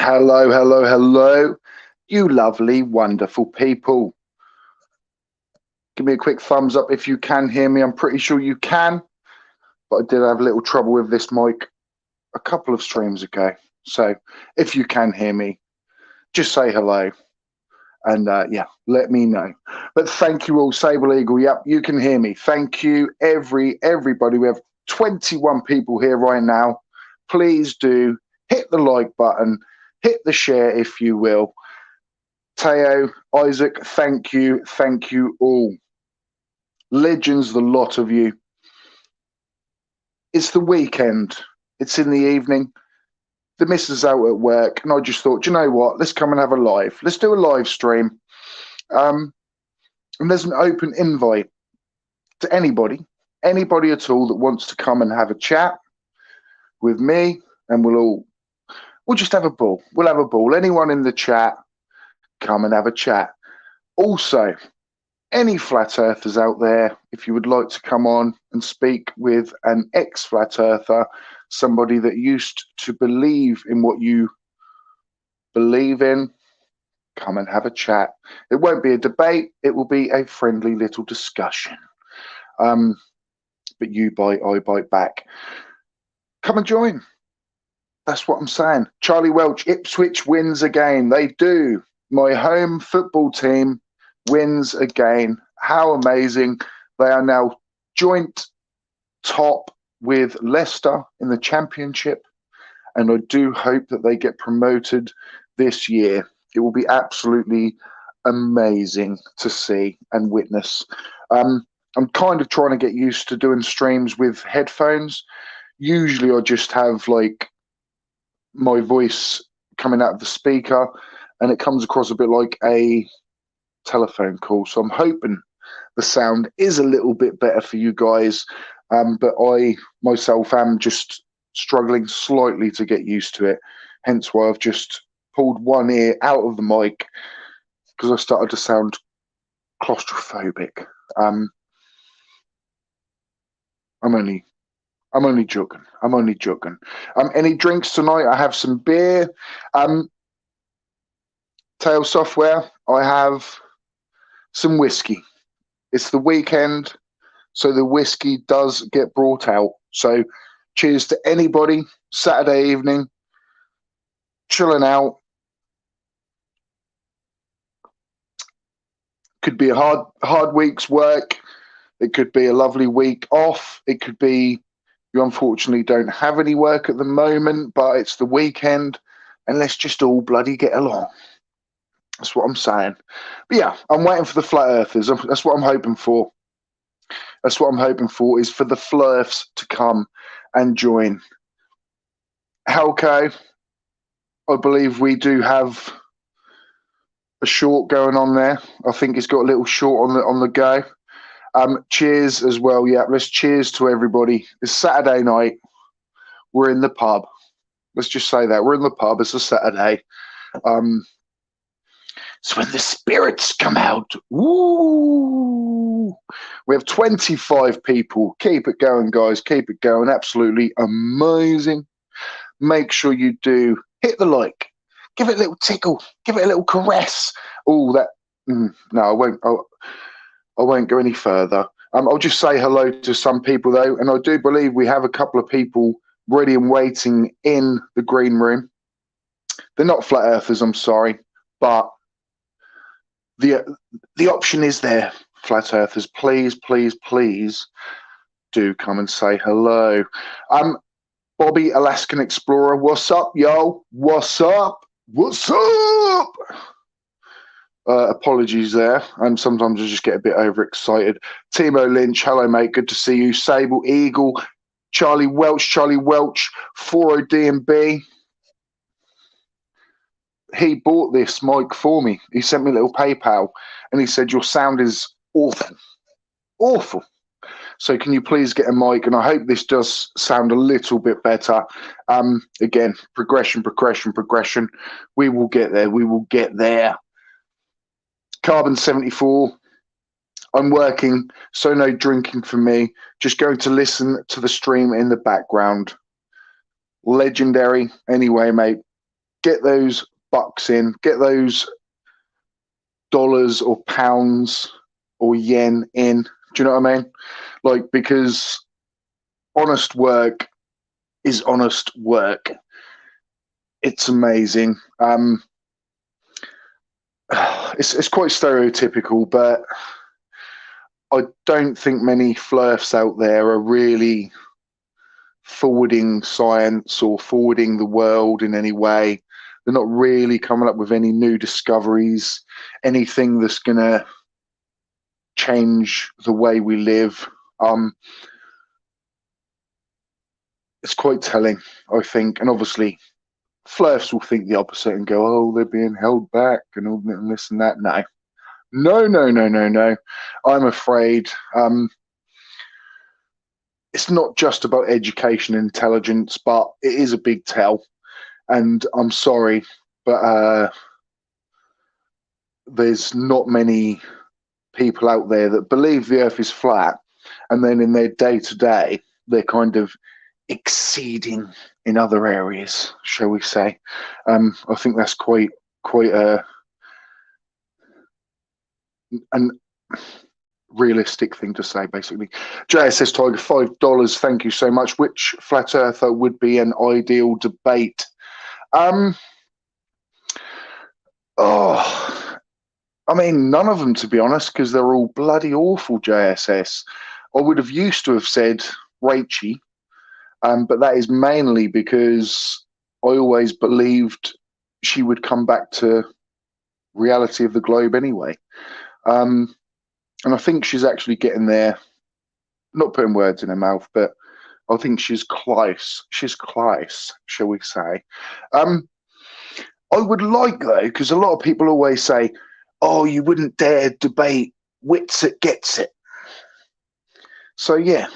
Hello, hello, hello, you lovely, wonderful people. Give me a quick thumbs up if you can hear me. I'm pretty sure you can, but I did have a little trouble with this mic a couple of streams ago. So if you can hear me, just say hello and yeah, let me know. But thank you all, Sable Eagle. Yep, you can hear me. Thank you, everybody. We have 21 people here right now. Please do hit the like button, hit the share if you will. Teo, Isaac, thank you all. Legends, the lot of you. It's the weekend. It's in the evening. The missus out at work, and I just thought, you know what? Let's come and have a live. Let's do a live stream. And there's an open invite to anybody at all that wants to come and have a chat with me, and we'll just have a ball. We'll have a ball. Anyone in the chat, come and have a chat. Also, any flat earthers out there, if you would like to come on and speak with an ex-flat earther, somebody that used to believe in what you believe in, come and have a chat. It won't be a debate. It will be a friendly little discussion. But you bite, I bite back. Come and join. That's what I'm saying. Charlie Welch, Ipswich wins again. They do. My home football team wins again. How amazing. They are now joint top with Leicester in the Championship, and I do hope that they get promoted this year. It will be absolutely amazing to see and witness. I'm kind of trying to get used to doing streams with headphones. Usually I just have like my voice coming out of the speaker, and it comes across a bit like a telephone call. So I'm hoping the sound is a little bit better for you guys. But I myself am just struggling slightly to get used to it. Hence why I've just pulled one ear out of the mic, because I started to sound claustrophobic. I'm only joking. I'm only joking. Any drinks tonight? I have some beer. Tail Software, I have some whiskey. It's the weekend, so the whiskey does get brought out. So cheers to anybody, Saturday evening, chilling out. Could be a hard week's work. It could be a lovely week off. It could be you unfortunately don't have any work at the moment, but it's the weekend, and let's just all bloody get along. That's what I'm saying. But yeah, I'm waiting for the flat earthers. That's what I'm hoping for. That's what I'm hoping for, is for the flirfs to come and join. Helco, I believe we do have a short going on there. I think he's got a little short on the go. Cheers as well. Yeah, let's cheers to everybody. It's Saturday night. We're in the pub. Let's just say that. We're in the pub. It's a Saturday. So when the spirits come out, woo! We have 25 people. Keep it going, guys. Keep it going. Absolutely amazing. Make sure you do hit the like. Give it a little tickle. Give it a little caress. Oh, that. No, I won't. I won't go any further. I'll just say hello to some people, though, and I do believe we have a couple of people ready and waiting in the green room. They're not flat earthers, I'm sorry, but the option is there, flat earthers. Please, please, please do come and say hello. Bobby, Alaskan Explorer, what's up, yo? What's up? What's up? Apologies there. Sometimes I just get a bit overexcited. Timo Lynch, hello, mate. Good to see you. Sable Eagle, Charlie Welch, 40DMB. He bought this mic for me. He sent me a little PayPal, and he said, your sound is awful. Awful. So can you please get a mic? And I hope this does sound a little bit better. Again, progression. We will get there. We will get there. Carbon 74. I'm working, so no drinking for me. Just going to listen to the stream in the background. Legendary. Anyway, mate, get those bucks in, get those dollars or pounds or yen in. Do you know what I mean? Like, because honest work is honest work. It's amazing. It's quite stereotypical, but I don't think many flerfs out there are really forwarding science or forwarding the world in any way. They're not really coming up with any new discoveries, anything that's going to change the way we live. It's quite telling, I think. And obviously, flerfs will think the opposite and go, oh, they're being held back and all this and that. No. No, no, no, no, no. I'm afraid it's not just about education and intelligence, but it is a big tell. And I'm sorry, but there's not many people out there that believe the earth is flat, and then in their day-to-day, they're kind of exceeding in other areas, shall we say. I think that's quite an realistic thing to say, basically. JSS Tiger, $5. Thank you so much. Which flat earther would be an ideal debate? I mean, none of them, to be honest, because they're all bloody awful, JSS. I would have used to have said Rachie, but that is mainly because I always believed she would come back to reality of the globe anyway. And I think she's actually getting there, not putting words in her mouth, but I think she's close. She's close, shall we say. I would like, though, because a lot of people always say, oh, you wouldn't dare debate Whitsitt gets it. So, yeah,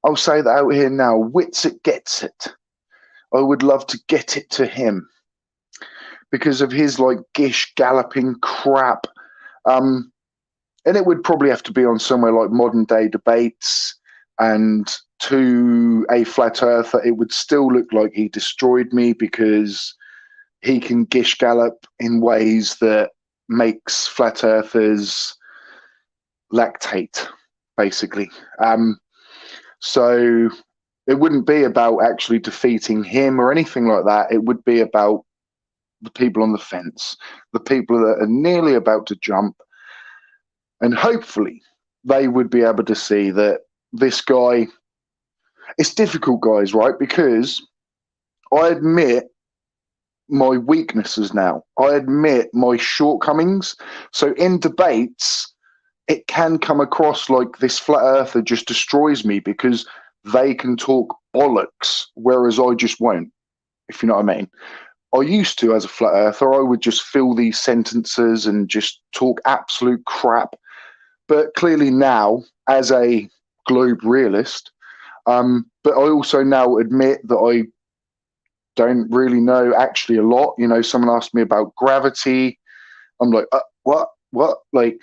I'll say that out here now. Whitsitt gets it. I would love to get it to him because of his, like, gish galloping crap. And it would probably have to be on somewhere like Modern Day Debates, and to a flat earther, it would still look like he destroyed me because he can gish gallop in ways that makes flat earthers lactate, basically. So it wouldn't be about actually defeating him or anything like that. It would be about the people on the fence, the people that are nearly about to jump. And hopefully they would be able to see that this guy, it's difficult, guys, right? Because I admit my weaknesses now. I admit my shortcomings. So in debates, it can come across like this flat earther just destroys me because they can talk bollocks, whereas I just won't, if you know what I mean. I used to, as a flat earther, I would just fill these sentences and just talk absolute crap. But clearly now, as a globe realist, but I also now admit that I don't really know actually a lot. You know, someone asked me about gravity. I'm like, what? Like,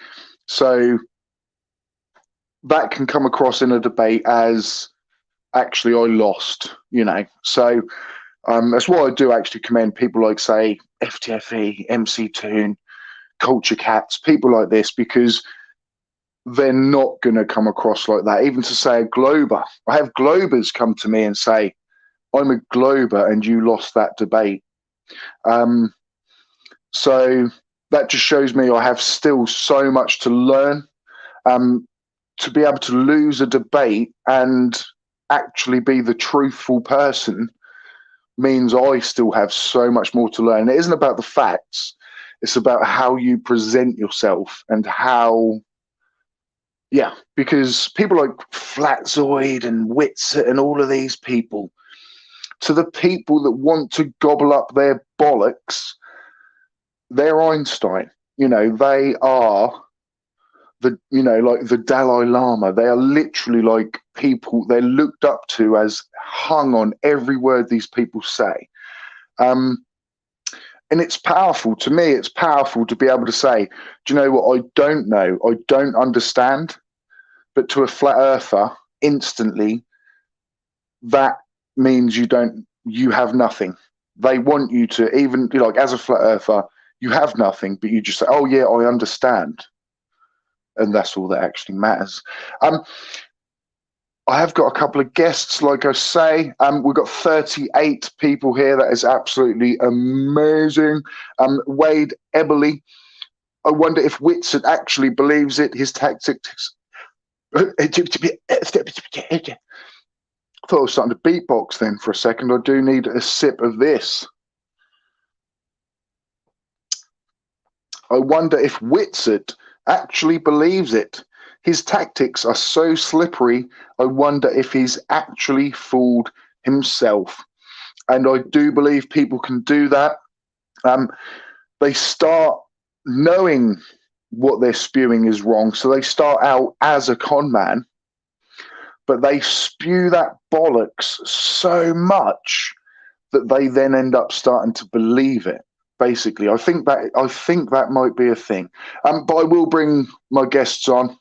so that can come across in a debate as actually I lost, you know. So that's why I do actually commend people like, say, FTFE, MC Toon, Culture Cats, people like this, because they're not going to come across like that. Even to say a glober. I have globers come to me and say, I'm a glober and you lost that debate. So that just shows me I have still so much to learn. To be able to lose a debate and actually be the truthful person means I still have so much more to learn. It isn't about the facts. It's about how you present yourself and how, yeah, because people like Flatzoid and Whitsitt and all of these people, to the people that want to gobble up their bollocks, they're Einstein. You know, they are like the Dalai Lama. They are literally like people they're looked up to as hung on every word these people say. And it's powerful. To me, it's powerful to be able to say, do you know what? I don't know. I don't understand. But to a flat earther, instantly, that means you have nothing. they want you to, even like as a flat earther, you have nothing, but you just say, "Oh yeah, I understand," and that's all that actually matters. I have got a couple of guests, like I say. We've got 38 people here. That is absolutely amazing. Wade Eberly. I wonder if Whitson actually believes it. His tactics. I thought I was starting to beatbox then for a second. I do need a sip of this. I wonder if Whitsett actually believes it. His tactics are so slippery, I wonder if he's actually fooled himself. And I do believe people can do that. They start knowing what they're spewing is wrong, so they start out as a con man, but they spew that bollocks so much that they then end up starting to believe it. Basically, I think that might be a thing. But I will bring my guests on,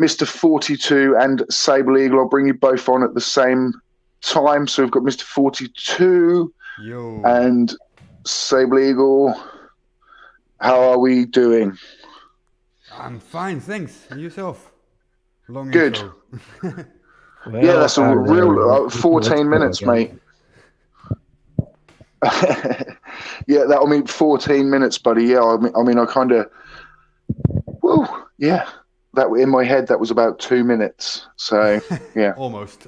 Mr. 42 and Sable Eagle. I'll bring you both on at the same time. So we've got Mr. 42 and Sable Eagle. How are we doing? I'm fine, thanks. And yourself? Long Good. Well, yeah, that's a real 14 minutes, mate. Yeah, that'll mean 14 minutes, buddy. Yeah, I mean, I kind of, whoa, yeah. That in my head, that was about 2 minutes. So yeah, almost.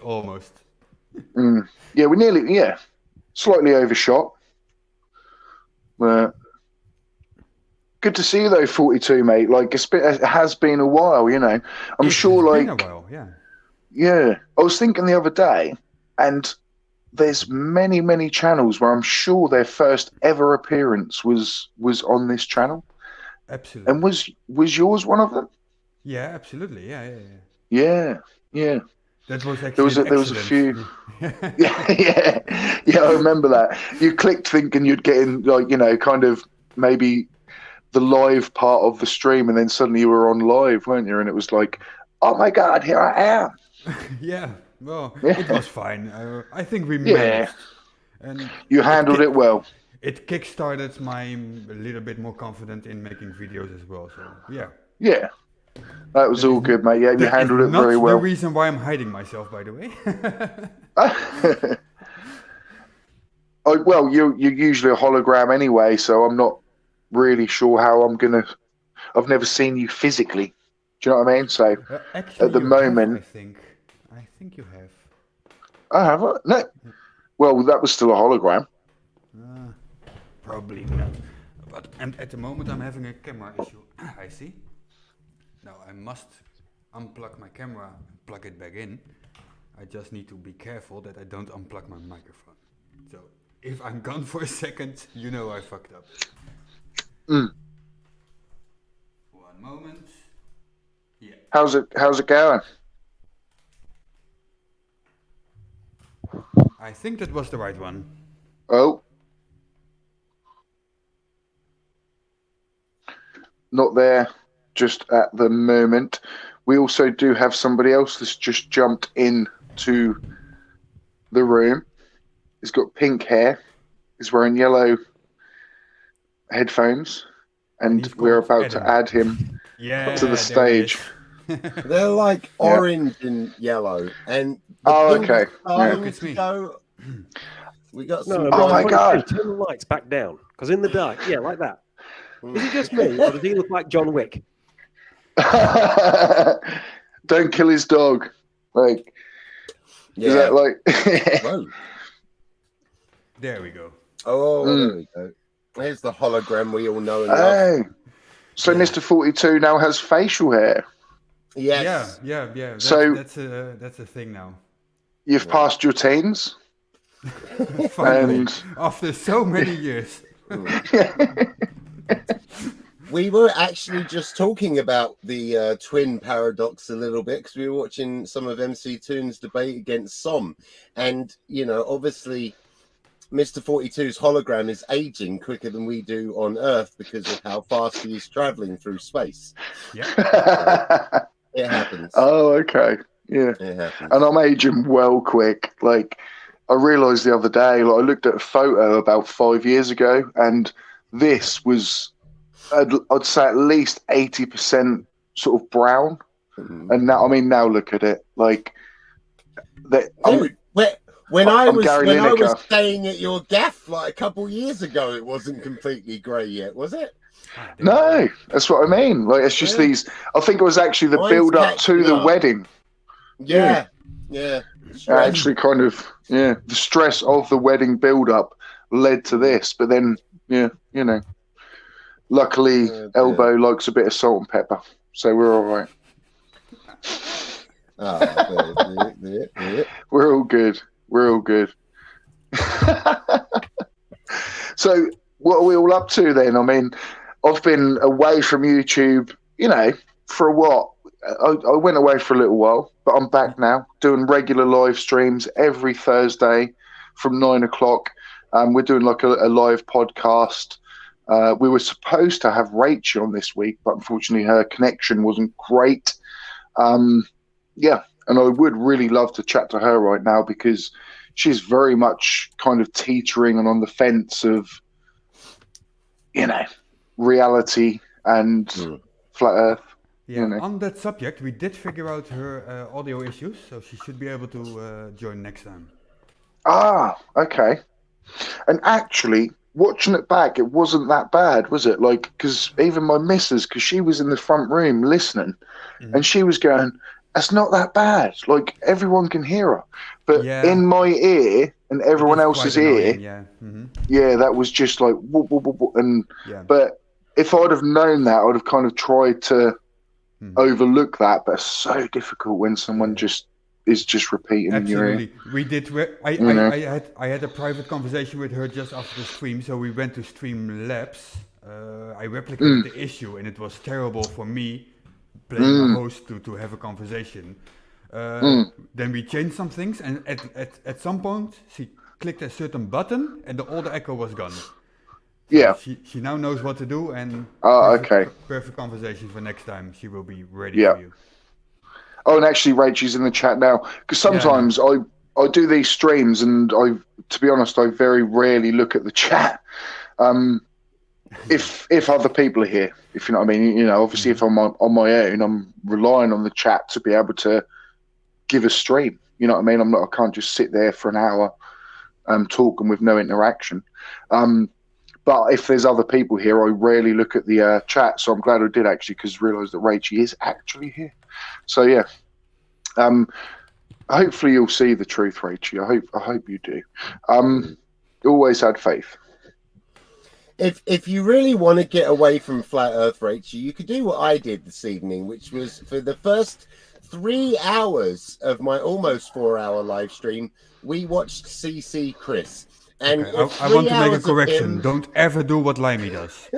Yeah, we nearly, slightly overshot. Good to see you though, 42, mate. Like it has been a while, you know. I'm sure, like, been a while, yeah. Yeah, I was thinking the other day, and there's many channels where I'm sure their first ever appearance was on this channel. Absolutely. And was yours one of them? Yeah, absolutely. Yeah. That was actually there was a few. yeah. I remember that. You clicked thinking you'd get in, like, you know, kind of maybe the live part of the stream, and then suddenly you were on live, weren't you? And it was like, oh my God, here I am. Yeah, well, it was fine. I think we managed. And you handled it well. It kickstarted my a little bit more confident in making videos as well. So yeah. Yeah, that was all good, mate. Yeah, you handled it very well. That's the reason why I'm hiding myself, by the way. Well, you're usually a hologram anyway, so I'm not really sure how I'm gonna. I've never seen you physically. Do you know what I mean? So actually, at the moment, I think you have. I have. No. Well, that was still a hologram. Probably not. But at the moment, I'm having a camera issue. I see. Now I must unplug my camera and plug it back in. I just need to be careful that I don't unplug my microphone. So if I'm gone for a second, you know I fucked up. One moment. Yeah. How's it going? I think that was the right one. Oh. Not there just at the moment. We also do have somebody else that's just jumped into the room. He's got pink hair. He's wearing yellow headphones. And we're about to add him to the stage. They're like orange and yellow. And okay. It's me. We got some. Oh my God! Turn the lights back down, because in the dark, like that. Is it just me, or does he look like John Wick? Don't kill his dog. Like, is that like? There we go. Oh, there we go. Here's the hologram we all know and love. So Mr. 42 now has facial hair. Yes. Yeah. That's a thing now. You've passed your teens. Finally, after so many years. We were actually just talking about the twin paradox a little bit, because we were watching some of MC Toon's debate against Som. And, you know, obviously Mr. 42's hologram is aging quicker than we do on Earth because of how fast he is traveling through space. Yeah. It happens. Oh, okay. Yeah. It happens. And I'm aging well quick. Like, I realised the other day, like I looked at a photo about 5 years ago, and this was, I'd say at least 80% sort of brown. And now, I mean, now look at it, like that. Dude, when I I'm was Gary when I was Lineker. staying at your gaff like a couple years ago, it wasn't completely grey yet, was it? No, that's what I mean. Like it's just these. I think it was actually the Mine's build up to catching the up. wedding. Yeah. Actually, kind of, the stress of the wedding build up led to this. But then, luckily, Elbow likes a bit of salt and pepper, so we're all right. We're all good. We're all good. So, what are we all up to then? I mean, I've been away from YouTube, for what? I went away for a little while, but I'm back now doing regular live streams every Thursday from 9 o'clock. We're doing like a live podcast. We were supposed to have Rachel on this week, but unfortunately her connection wasn't great. And I would really love to chat to her right now because she's very much kind of teetering and on the fence of, reality and flat Earth. Yeah, on that subject, we did figure out her audio issues, so she should be able to join next time. Ah, okay. And actually, watching it back, it wasn't that bad, was it? Like, because even my missus, because she was in the front room listening, and she was going, "That's not that bad. Like, everyone can hear her." But in my ear and everyone else's ear, that was just like, whoop, whoop, whoop, whoop. And but if I'd have known that, I'd have kind of tried to overlook that. But it's so difficult when someone is just repeating in your ear. We did. I had a private conversation with her just after the stream, so we went to Streamlabs. I replicated the issue, and it was terrible for me playing a host to have a conversation. Then we changed some things, and at some point she clicked a certain button, and all the echo was gone. So she now knows what to do, and perfect conversation for next time. She will be ready for you. Oh, and actually, Rachel's in the chat now because sometimes I do these streams, and to be honest, I very rarely look at the chat. If other people are here, if you know what I mean, obviously if I'm on my own, I'm relying on the chat to be able to give a stream. You know what I mean? I can't just sit there for an hour, talking with no interaction. But if there's other people here, I rarely look at the chat. So I'm glad I did actually, because I realised that Rachel is actually here. So yeah, hopefully you'll see the truth, Rachel. I hope you do. Always had faith. If you really want to get away from flat Earth, Rachel, you could do what I did this evening, which was for the first 3 hours of my almost 4-hour live stream, we watched CC Chris. And I want to make a correction. Don't ever do what Limey does.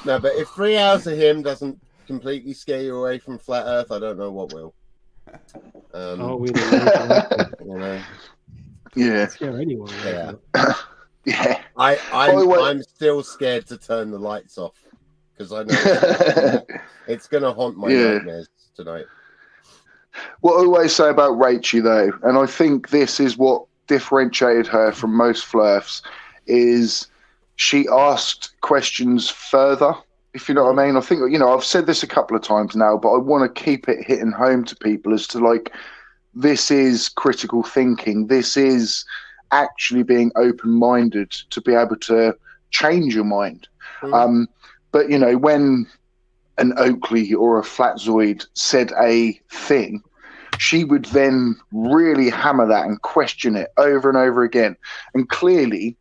No, but if 3 hours of him doesn't completely scare you away from flat Earth, I don't know what will. Yeah. Scare anyone. Yeah. Yeah. I'm still scared to turn the lights off because I know it's going to haunt my nightmares tonight. What I always say about Rachel, though, and I think this is what differentiated her from most flirfs, is she asked questions further, if you know what I mean. I think, I've said this a couple of times now, but I want to keep it hitting home to people as to, like, this is critical thinking. This is actually being open-minded to be able to change your mind. But, when an Oakley or a Flatzoid said a thing, she would then really hammer that and question it over and over again. And clearly,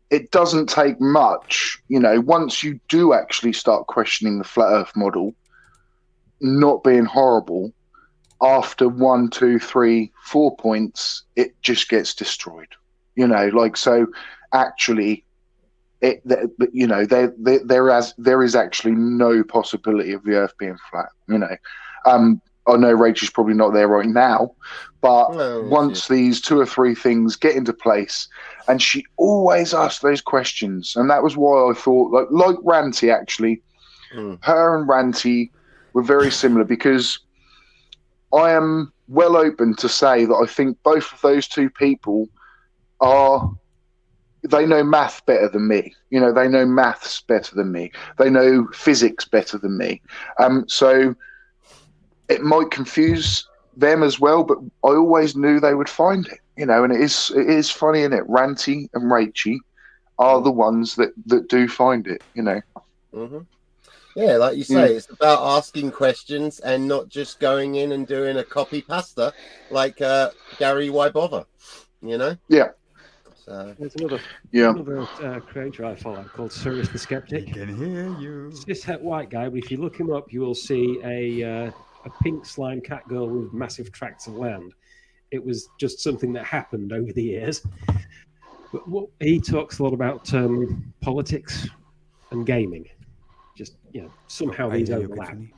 it doesn't take much, once you do actually start questioning the flat Earth model, not being horrible, after 1, 2, 3, 4 points, it just gets destroyed. So actually, there is actually no possibility of the Earth being flat. I know Rachel's probably not there right now, but once these 2 or 3 things get into place, and she always asked those questions, and that was why I thought, like Ranty actually, her and Ranty were very similar, because I am well open to say that I think both of those two people they know math better than me. You know, they know maths better than me. They know physics better than me. So it might confuse them as well, but I always knew they would find it. You know, and it is funny, isn't it? Ranty and Rachy are the ones that do find it. You know. Mm-hmm. Yeah, like you say, it's about asking questions and not just going in and doing a copy pasta like Gary Why Bother, you know? Yeah. So there's another creator I follow called Cyrus the Skeptic. He can hear you. It's this white guy, but if you look him up, you will see a pink slime cat girl with massive tracts of land. It was just something that happened over the years. But he talks a lot about politics and gaming. Just, you know, somehow these overlap. And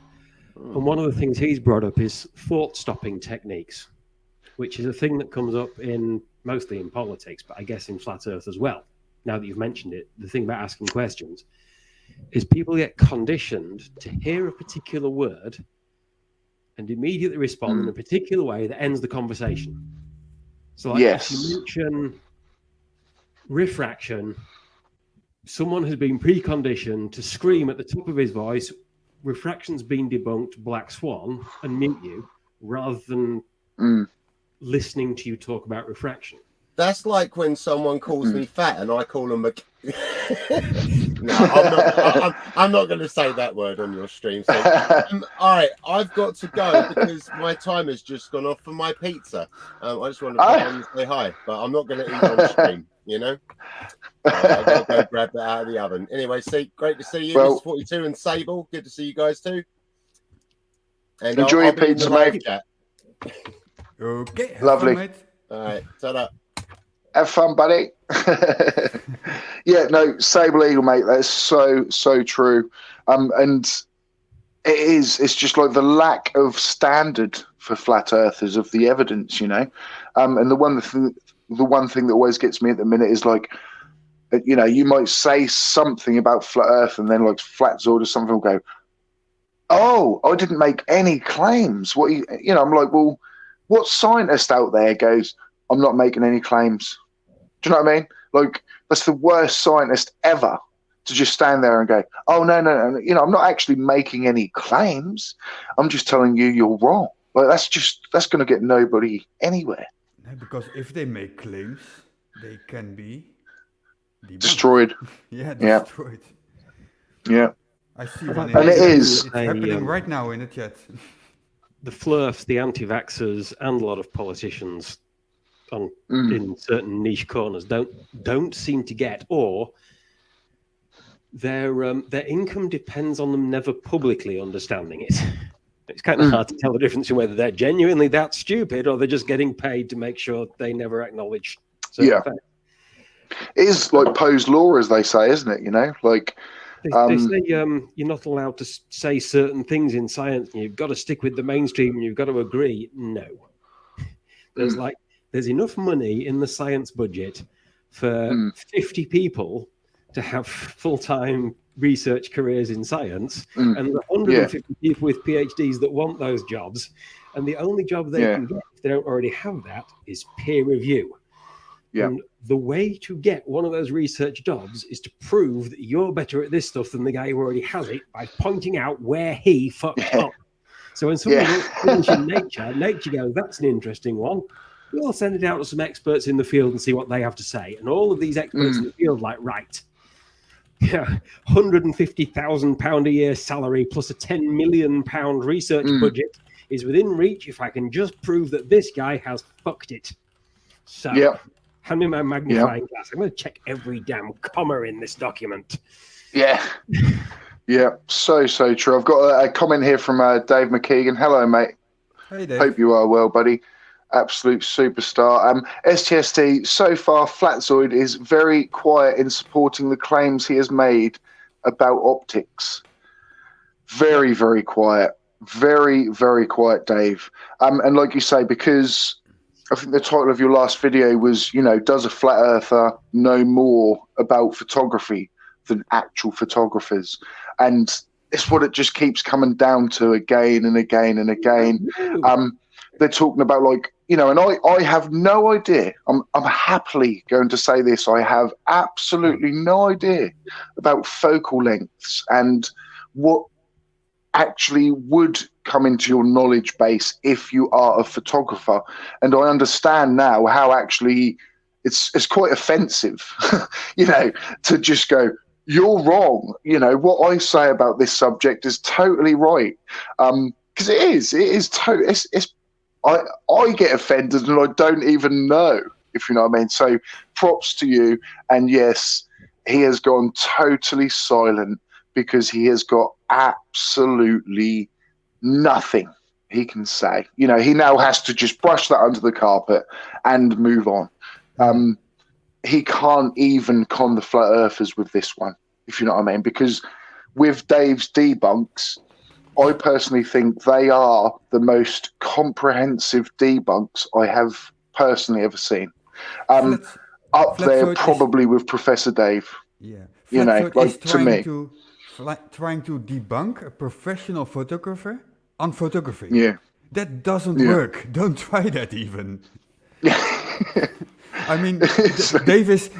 one of the things he's brought up is thought-stopping techniques, which is a thing that comes up mostly in politics, but I guess in Flat Earth as well. Now that you've mentioned it, the thing about asking questions is people get conditioned to hear a particular word and immediately respond in a particular way that ends the conversation. So like if you mention refraction, someone has been preconditioned to scream at the top of his voice, refraction's been debunked, black swan, and mute you, rather than listening to you talk about refraction. that's like when someone calls me fat and I call them a... No, I'm not going to say that word on your stream. So, all right, I've got to go because my timer's just gone off for my pizza. I just want to put on and say hi, but I'm not going to eat on stream, you know? I've got to go grab that out of the oven. Anyway, great to see you, Mr. 42 and Sable. Good to see you guys too. And enjoy your pizza, mate. Chat. Okay, lovely. Fun, mate. All right, ta-da. Have fun, buddy. Yeah, no, Sable Eagle, mate. That's so true. And it's just like the lack of standard for flat earthers of the evidence, you know. And the one thing that always gets me at the minute is like, you know, you might say something about flat Earth, and then like Flatzord or something will go, "Oh, I didn't make any claims." What you know? I'm like, well, what scientist out there goes, "I'm not making any claims"? Do you know what I mean? Like, that's the worst scientist ever to just stand there and go, "Oh no, you know, I'm not actually making any claims. I'm just telling you you're wrong." Like, that's going to get nobody anywhere. No, because if they make claims, they can be destroyed. Yeah, destroyed. Yeah. I see. And it is. It's happening right now in the chat. The flirfs, the anti-vaxxers, and a lot of politicians in certain niche corners don't seem to get, or their income depends on them never publicly understanding it. It's kind of hard to tell the difference in whether they're genuinely that stupid or they're just getting paid to make sure they never acknowledge certain facts. It is like Poe's law, as they say, isn't it? You know, like they say you're not allowed to say certain things in science. And you've got to stick with the mainstream, and you've got to agree. No, there's enough money in the science budget for 50 people to have full-time research careers in science, and the 150 people with PhDs that want those jobs, and the only job they can get if they don't already have that is peer review. And the way to get one of those research jobs is to prove that you're better at this stuff than the guy who already has it by pointing out where he fucked up. So when somebody wants to finish in Nature goes, "That's an interesting one. We'll send it out to some experts in the field and see what they have to say." And all of these experts in the field like, right, £150,000 a year salary plus a £10 million research budget is within reach if I can just prove that this guy has fucked it. So hand me my magnifying glass. I'm going to check every damn comma in this document. Yeah, so true. I've got a comment here from Dave McKeegan. Hello, mate. Hey, Dave. Hope you are well, buddy. Absolute superstar. STST, so far, Flatzoid is very quiet in supporting the claims he has made about optics. Very, very quiet. Very, very quiet, Dave. And like you say, because I think the title of your last video was, you know, does a flat earther know more about photography than actual photographers? And it's what it just keeps coming down to again and again and again. They're talking about, like, you know, and I have no idea. I'm happily going to say this. I have absolutely no idea about focal lengths and what actually would come into your knowledge base if you are a photographer. And I understand now how actually it's quite offensive, you know, to just go, you're wrong. You know, what I say about this subject is totally right. Because it is totally, I get offended and I don't even know, if you know what I mean. So props to you. And yes, he has gone totally silent because he has got absolutely nothing he can say. You know, he now has to just brush that under the carpet and move on. He can't even con the flat earthers with this one, if you know what I mean, because with Dave's debunks, I personally think they are the most comprehensive debunks I have personally ever seen. Up there, probably with Professor Dave. Yeah, you know, like to me. Trying to debunk a professional photographer on photography. Yeah. That doesn't work. Don't try that even. I mean, Dave is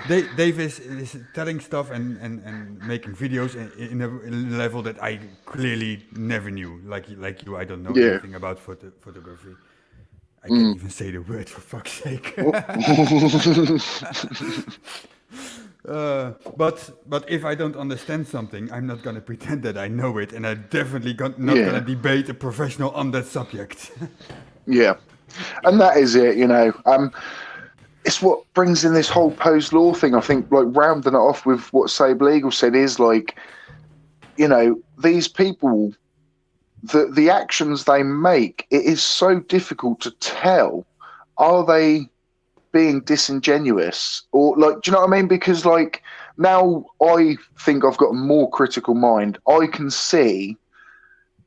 telling stuff and making videos in a level that I clearly never knew. Like you, I don't know anything about photography. I can't even say the word, for fuck's sake. But if I don't understand something, I'm not gonna pretend that I know it, and I'm definitely not gonna debate a professional on that subject. Yeah, and that is it. You know, it's what brings in this whole post-law thing. I think, like, rounding it off with what Sable Eagle said is, like, you know, these people, the actions they make, it is so difficult to tell. Are they being disingenuous, or, like, do you know what I mean? Because, like, now I think I've got a more critical mind. I can see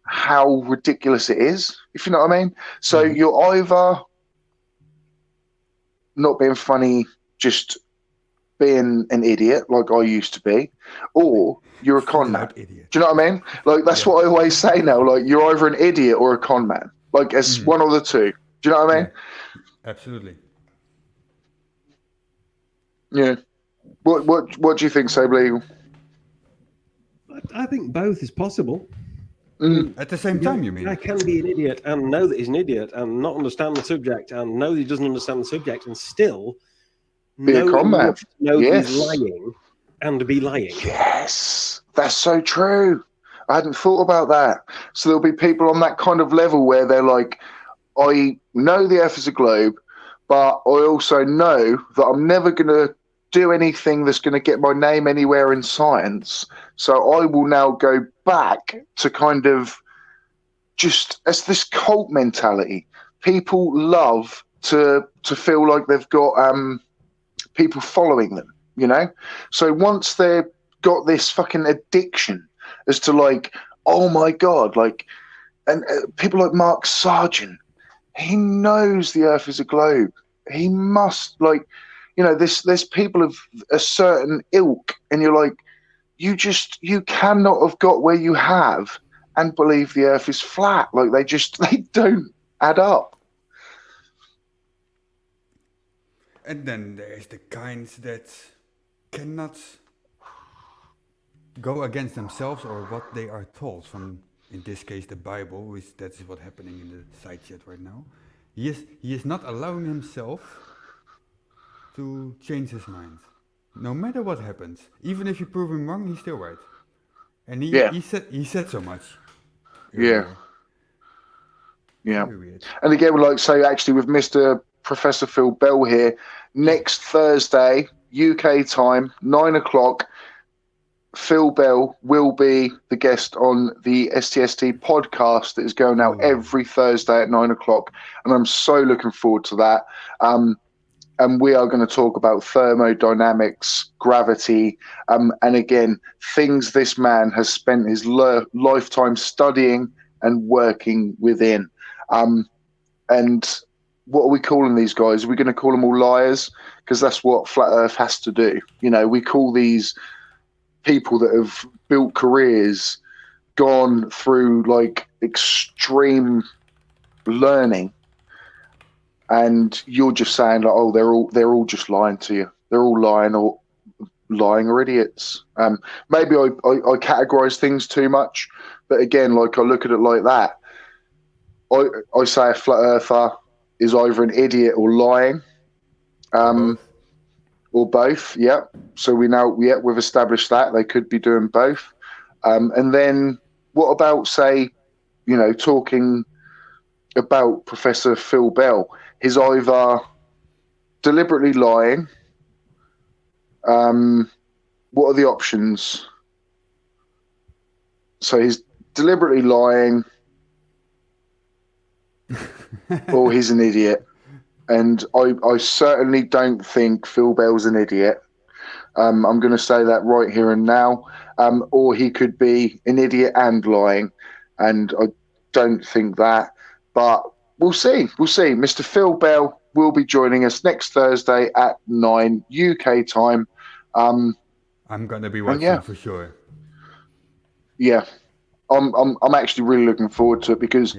how ridiculous it is, if you know what I mean. So you're either not being funny, just being an idiot like I used to be, or you're a con man. Idiot. Do you know what I mean? Like, that's what I always say now. Like, you're either an idiot or a con man. Like, it's one of the two. Do you know what I mean? Yeah, absolutely. Yeah. What do you think, Sable Eagle? I think both is possible. At the same time, you mean? I can be an idiot and know that he's an idiot and not understand the subject and know that he doesn't understand the subject and still be a con man. Know that he's lying and be lying. Yes, that's so true. I hadn't thought about that. So there'll be people on that kind of level where they're like, I know the Earth is a globe, but I also know that I'm never going to do anything that's going to get my name anywhere in science. So I will now go back to kind of just as this cult mentality. People love to feel like they've got people following them, you know? So once they've got this fucking addiction as to, like, oh my God, like, and people like Mark Sargent, he knows the Earth is a globe. He must, like, you know, there's people of a certain ilk, and you're like, you cannot have got where you have and believe the Earth is flat. Like, they don't add up. And then there's the kinds that cannot go against themselves or what they are told from, in this case, the Bible, which that's what's happening in the side chat right now. He is not allowing himself to change his mind. No matter what happens. Even if you prove him wrong, he's still right. And he said so much. Yeah. And again, like, say, actually, with Mr. Professor Phil Bell here, next Thursday, UK time, 9:00, Phil Bell will be the guest on the STST podcast that is going out every Thursday at 9:00. And I'm so looking forward to that. And we are going to talk about thermodynamics, gravity, and again, things this man has spent his lifetime studying and working within. And what are we calling these guys? Are we going to call them all liars? Because that's what Flat Earth has to do. You know, we call these people that have built careers gone through like extreme learning, and you're just saying like, oh, they're all just lying to you. They're all lying or idiots. Maybe I categorize things too much, but again, like I look at it like that. I say a flat earther is either an idiot or lying, Both. or both. Yeah. So we've established that they could be doing both. And then what about, say, talking about Professor Phil Bell? He's either deliberately lying. What are the options? So he's deliberately lying, or he's an idiot. And I certainly don't think Phil Bell's an idiot. I'm going to say that right here and now. Or he could be an idiot and lying, and I don't think that. But we'll see. We'll see. Mr. Phil Bell will be joining us next Thursday at 9 UK time. I'm gonna be watching for sure. Yeah, I'm actually really looking forward to it because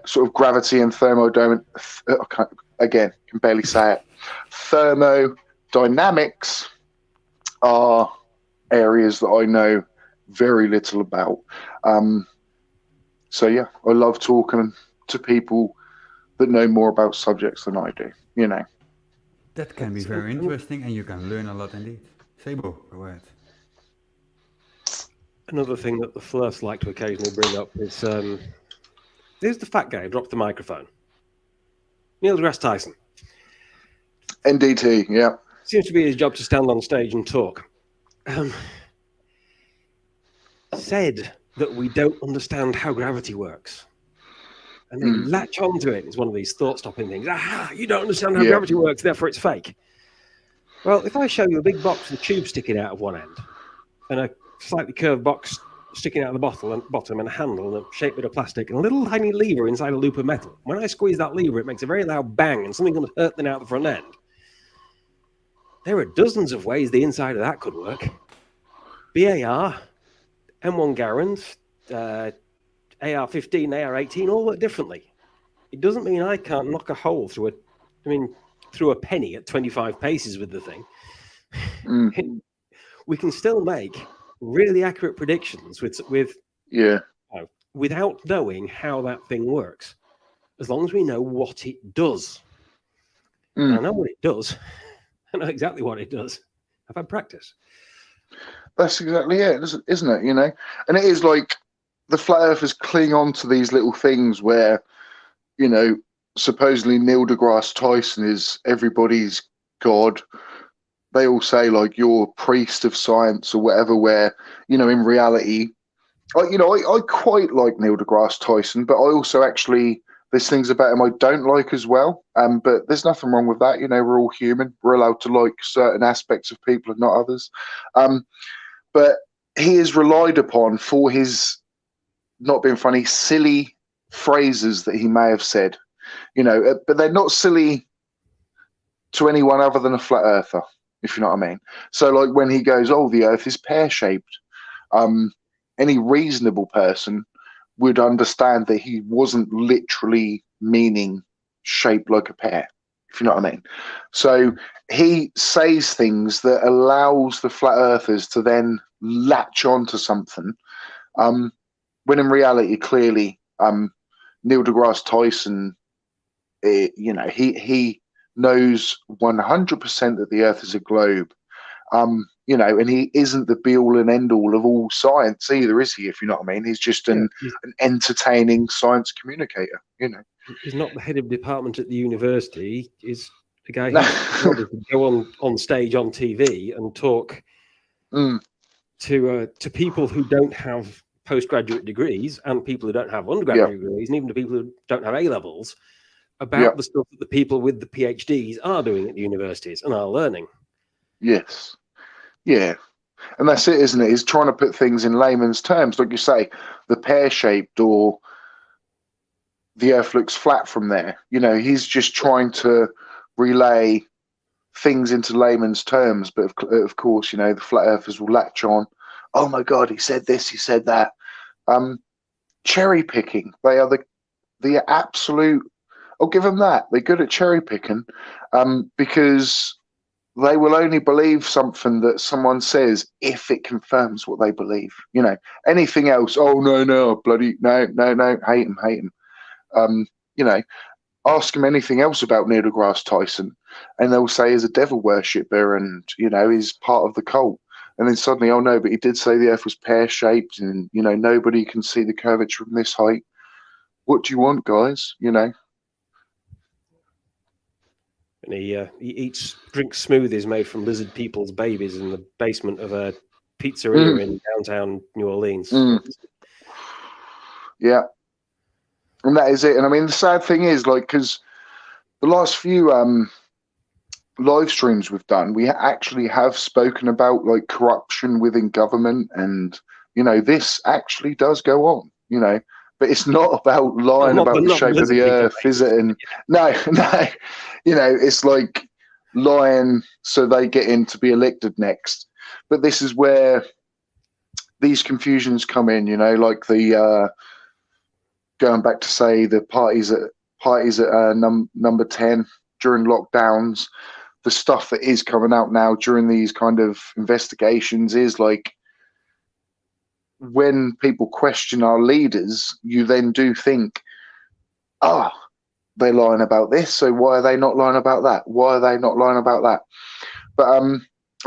sort of gravity and thermodynamics. Can barely say it. Thermodynamics are areas that I know very little about. So yeah, I love talking to people that know more about subjects than I do. That can be very interesting, and you can learn a lot indeed. Sabo, go ahead. Another thing that the flirts like to occasionally bring up is there's the fat guy who dropped the microphone. Neil deGrasse Tyson. NDT, yeah. Seems to be his job to stand on stage and talk. Said that we don't understand how gravity works. And they latch onto it. It's one of these thought-stopping things. You don't understand how gravity works, therefore it's fake. Well, if I show you a big box with a tube sticking out of one end and a slightly curved box sticking out of the bottom and a handle and a shaped bit of plastic and a little tiny lever inside a loop of metal, when I squeeze that lever, it makes a very loud bang and something going to hurt them out the front end. There are dozens of ways the inside of that could work. BAR, M1 Garand, AR-15, AR-18 all work differently. It doesn't mean I can't knock a hole through a penny at 25 paces with the thing. We can still make really accurate predictions without knowing how that thing works, as long as we know what it does. And I know what it does. I know exactly what it does. I've had practice. That's exactly it, isn't it? And it is like the flat earthers cling on to these little things where, supposedly Neil deGrasse Tyson is everybody's god. They all say like you're a priest of science or whatever, where, in reality, I quite like Neil deGrasse Tyson, but I also actually, there's things about him I don't like as well. But there's nothing wrong with that. We're all human. We're allowed to like certain aspects of people and not others. But he is relied upon for his, not being funny, silly phrases that he may have said, but they're not silly to anyone other than a flat earther, if you know what I mean. So like when he goes, oh, the earth is pear-shaped, any reasonable person would understand that he wasn't literally meaning shaped like a pear, if you know what I mean. So he says things that allows the flat earthers to then latch onto something, when in reality, clearly, Neil deGrasse Tyson, he knows 100% that the earth is a globe, and he isn't the be-all and end-all of all science either, is he, if you know what I mean? He's just an entertaining science communicator, He's not the head of department at the university. He's the guy who can go on stage on TV and talk to people who don't have postgraduate degrees and people who don't have undergraduate degrees, and even to people who don't have A-levels, about the stuff that the people with the PhDs are doing at the universities and are learning. Yes. Yeah. And that's it, isn't it? He's trying to put things in layman's terms. Like you say, the pear-shaped or the earth looks flat from there. He's just trying to relay things into layman's terms. But of course, the flat earthers will latch on. Oh my God, he said this, he said that. Cherry picking. They are the absolute. I'll give them that. They're good at cherry picking, because they will only believe something that someone says if it confirms what they believe. You know, anything else, oh no, bloody no, hate him. You know, ask them anything else about Neil deGrasse Tyson, and they'll say he's a devil worshipper, and you know, he's part of the cult. And then suddenly, oh no, but he did say the Earth was pear-shaped, and you know, nobody can see the curvature from this height. What do you want, guys? You know. And he drinks smoothies made from lizard people's babies in the basement of a pizzeria in downtown New Orleans. Yeah, and that is it. And I mean, the sad thing is, like, because the last few live streams we've done, we actually have spoken about like corruption within government, and you know, this actually does go on. You know. But it's not about lying about the shape of the Earth, is it? And no, you know, it's like lying so they get in to be elected next. But this is where these confusions come in, you know, like the going back to say the parties at number 10 during lockdowns. The stuff that is coming out now during these kind of investigations is like, when people question our leaders, you then do think, they're lying about this, so why are they not lying about that? Why are they not lying about that? But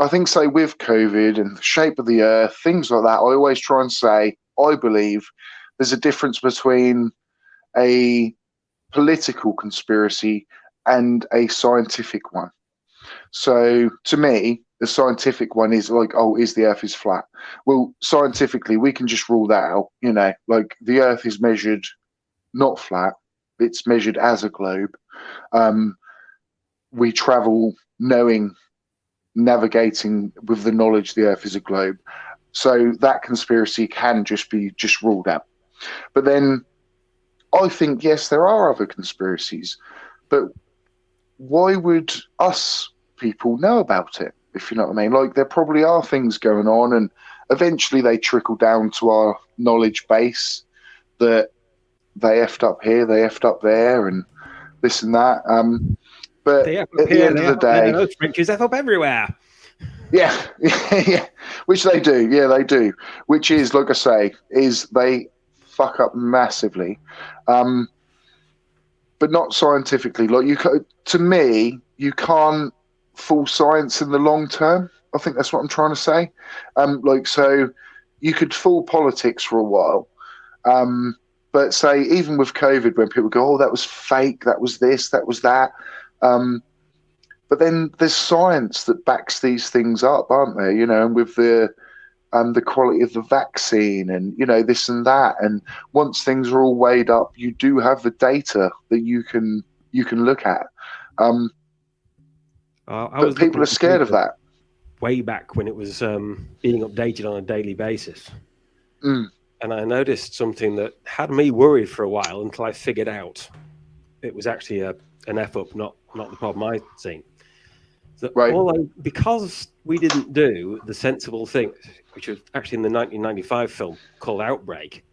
I think, say, with COVID and the shape of the Earth, things like that, I always try and say, I believe there's a difference between a political conspiracy and a scientific one. So to me, the scientific one is like, is the Earth is flat? Well, scientifically, we can just rule that out. You know, like the Earth is measured not flat; it's measured as a globe. We travel navigating with the knowledge the Earth is a globe. So that conspiracy can just be ruled out. But then I think, yes, there are other conspiracies, but why would us people know about it? If you know what I mean, like there probably are things going on, and eventually they trickle down to our knowledge base that they effed up here, they effed up there, and this and that. But at the end of the day, those riches F up everywhere. Yeah, which they do. Yeah, they do. Which is, like I say, is they fuck up massively, but not scientifically. Like to me, you can't fool science in the long term. I think that's what I'm trying to say. Like, so you could fool politics for a while, but say even with COVID, when people go, that was fake, that was this, that was that. But then there's science that backs these things up, aren't there? You know, and with the quality of the vaccine, and you know, this and that. And once things are all weighed up, you do have the data that you can look at. But people are scared of that. Way back when it was being updated on a daily basis, and I noticed something that had me worried for a while until I figured out it was actually an F up, not the problem I'd seen. That right. Because we didn't do the sensible thing, which was actually in the 1995 film called Outbreak,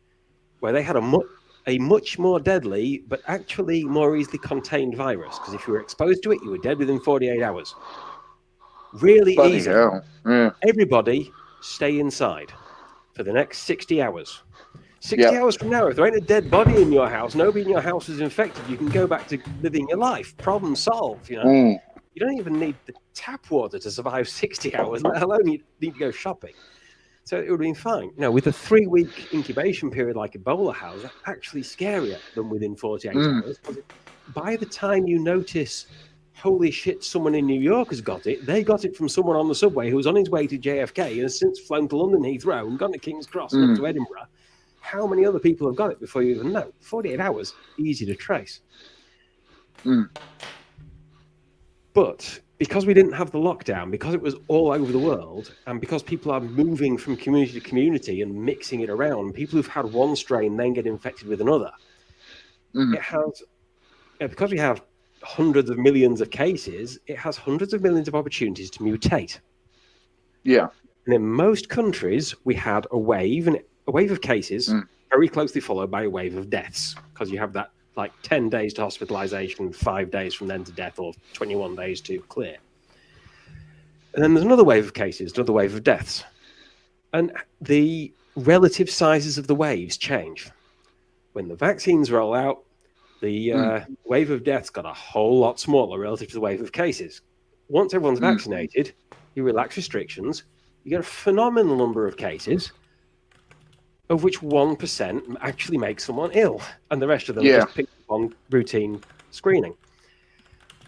where they had a much more deadly but actually more easily contained virus, because if you were exposed to it, you were dead within 48 hours. Really Bloody easy. Hell. Yeah. Everybody stay inside for the next 60 hours. 60 hours from now, if there ain't a dead body in your house, nobody in your house is infected, you can go back to living your life. Problem solved, you know. You don't even need the tap water to survive 60 hours, let alone you need to go shopping. So it would have been fine. You know, with a 3-week incubation period like Ebola has, that's actually scarier than within 48 hours. By the time you notice, holy shit, someone in New York has got it, they got it from someone on the subway who was on his way to JFK and has since flown to London Heathrow and gone to King's Cross and up to Edinburgh. How many other people have got it before you even know? 48 hours, easy to trace. But because we didn't have the lockdown, because it was all over the world, and because people are moving from community to community and mixing it around, people who've had one strain then get infected with another. It has, because we have hundreds of millions of cases, it has hundreds of millions of opportunities to mutate. Yeah. And in most countries, we had a wave, and a wave of cases very closely followed by a wave of deaths, because you have that like 10 days to hospitalization, 5 days from then to death, or 21 days to clear. And then there's another wave of cases, another wave of deaths. And the relative sizes of the waves change. When the vaccines roll out, the wave of deaths got a whole lot smaller relative to the wave of cases. Once everyone's vaccinated, you relax restrictions, you get a phenomenal number of cases, of which 1% actually makes someone ill, and the rest of them are just picked up on routine screening.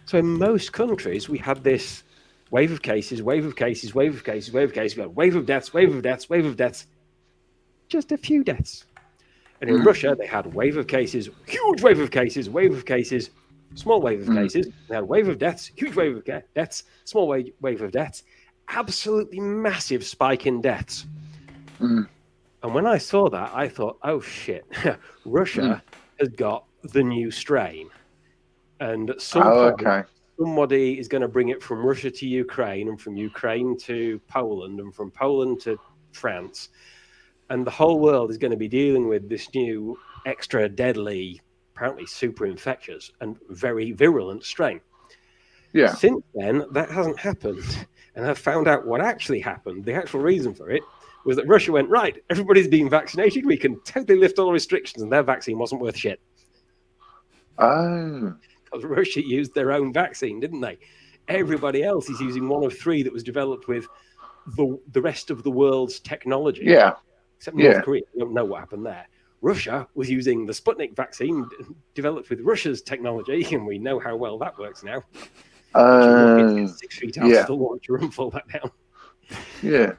So in most countries, we had this wave of cases, wave of cases, wave of cases, wave of cases. We had wave of deaths, wave of deaths, wave of deaths. Just a few deaths. And in Russia, they had wave of cases, huge wave of cases, wave of cases, small wave of cases. They had wave of deaths, huge wave of deaths, small wave of deaths. Absolutely massive spike in deaths. And when I saw that, I thought, oh shit, Russia has got the new strain. And somebody is going to bring it from Russia to Ukraine, and from Ukraine to Poland, and from Poland to France. And the whole world is going to be dealing with this new extra deadly, apparently super infectious and very virulent strain. Yeah. Since then, that hasn't happened. And I've found out what actually happened. The actual reason for it was that Russia went, right, everybody's being vaccinated, we can totally lift all restrictions, and their vaccine wasn't worth shit. Oh. Because Russia used their own vaccine, didn't they? Everybody else is using one of 3 that was developed with the rest of the world's technology. Yeah. Except North Korea. We don't know what happened there. Russia was using the Sputnik vaccine developed with Russia's technology, and we know how well that works now. 6 feet out the launcher and fall back down. Yeah.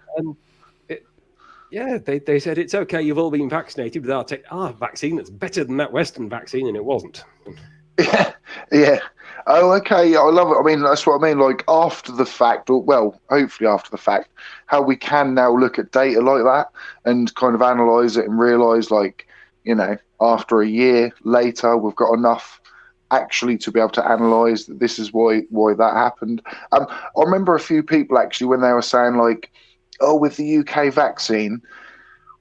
They said it's okay. You've all been vaccinated with our vaccine that's better than that Western vaccine, and it wasn't. Yeah. Oh, okay. I love it. I mean, that's what I mean. Like after the fact, or well, hopefully after the fact, how we can now look at data like that and kind of analyze it and realize, like, you know, after a year later, we've got enough actually to be able to analyze that this is why that happened. I remember a few people actually when they were saying like, oh, with the UK vaccine,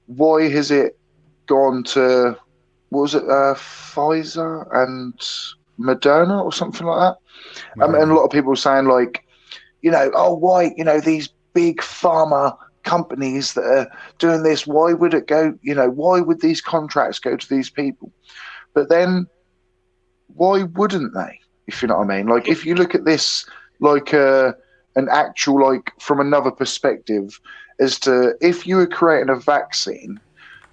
why has it gone to, what was it, Pfizer and Moderna or something like that? And a lot of people were saying like, you know, oh, why, you know, these big pharma companies that are doing this, why would it go, you know, why would these contracts go to these people? But then why wouldn't they, if you know what I mean? Like if you look at this like an actual, like from another perspective as to if you were creating a vaccine,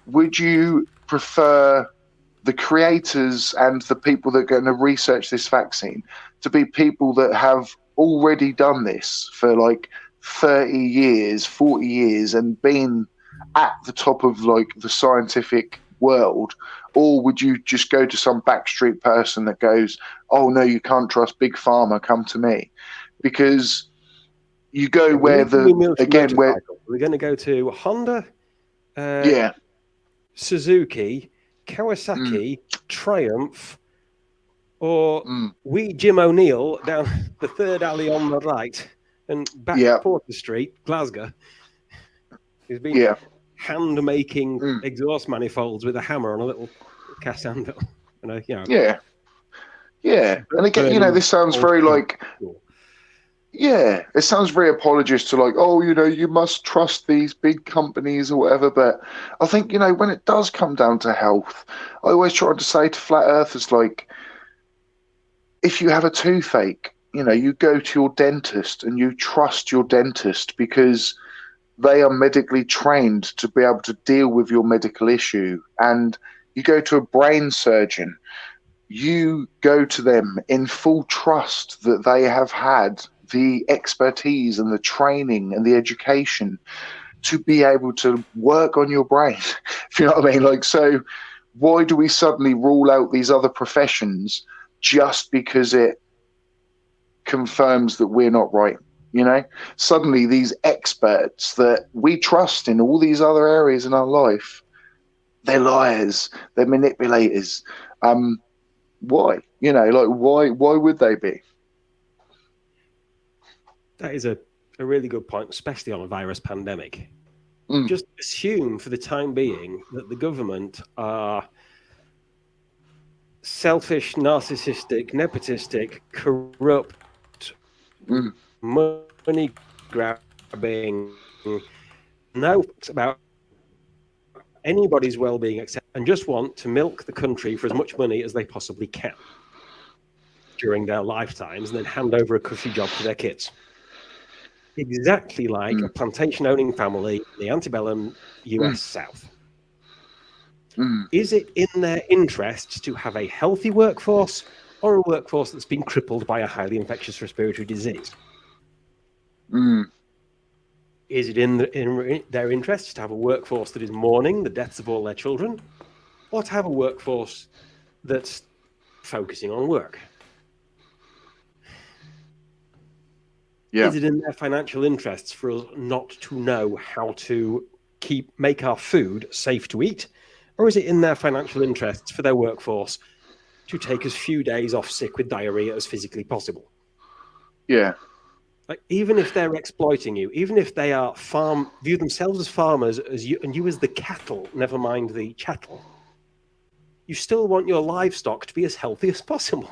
would you prefer the creators and the people that are going to research this vaccine to be people that have already done this for like 30 years, 40 years and been at the top of like the scientific world? Or would you just go to some backstreet person that goes, oh no, you can't trust big pharma, come to me? Because you go where where we're going to go to Honda, Suzuki, Kawasaki, Triumph, or Jim O'Neill down the third alley on the right and back Porter Street, Glasgow. He's been hand making exhaust manifolds with a hammer on a little cast anvil. And and again, you know, this sounds very like. Yeah, it sounds very apologist to like, oh, you know, you must trust these big companies or whatever. But I think, you know, when it does come down to health, I always try to say to flat earthers, like, if you have a toothache, you know, you go to your dentist and you trust your dentist because they are medically trained to be able to deal with your medical issue. And you go to a brain surgeon, you go to them in full trust that they have had the expertise and the training and the education to be able to work on your brain. If you know what I mean? Like, so why do we suddenly rule out these other professions just because it confirms that we're not right? You know, suddenly these experts that we trust in all these other areas in our life, they're liars, they're manipulators. Why? You know, like why would they be? That is a really good point, especially on a virus pandemic. just assume for the time being that the government are selfish, narcissistic, nepotistic, corrupt, money grabbing, no about anybody's well-being except, and just want to milk the country for as much money as they possibly can during their lifetimes and then hand over a cushy job to their kids. Exactly like a plantation-owning family in the antebellum US South. Is it in their interests to have a healthy workforce or a workforce that's been crippled by a highly infectious respiratory disease? Is it in their interests to have a workforce that is mourning the deaths of all their children, or to have a workforce that's focusing on work? Yeah. Is it in their financial interests for us not to know how to make our food safe to eat? Or is it in their financial interests for their workforce to take as few days off sick with diarrhea as physically possible? Yeah. Like, even if they're exploiting you, even if they are view themselves as farmers as you, and you as the cattle, never mind the chattel, you still want your livestock to be as healthy as possible.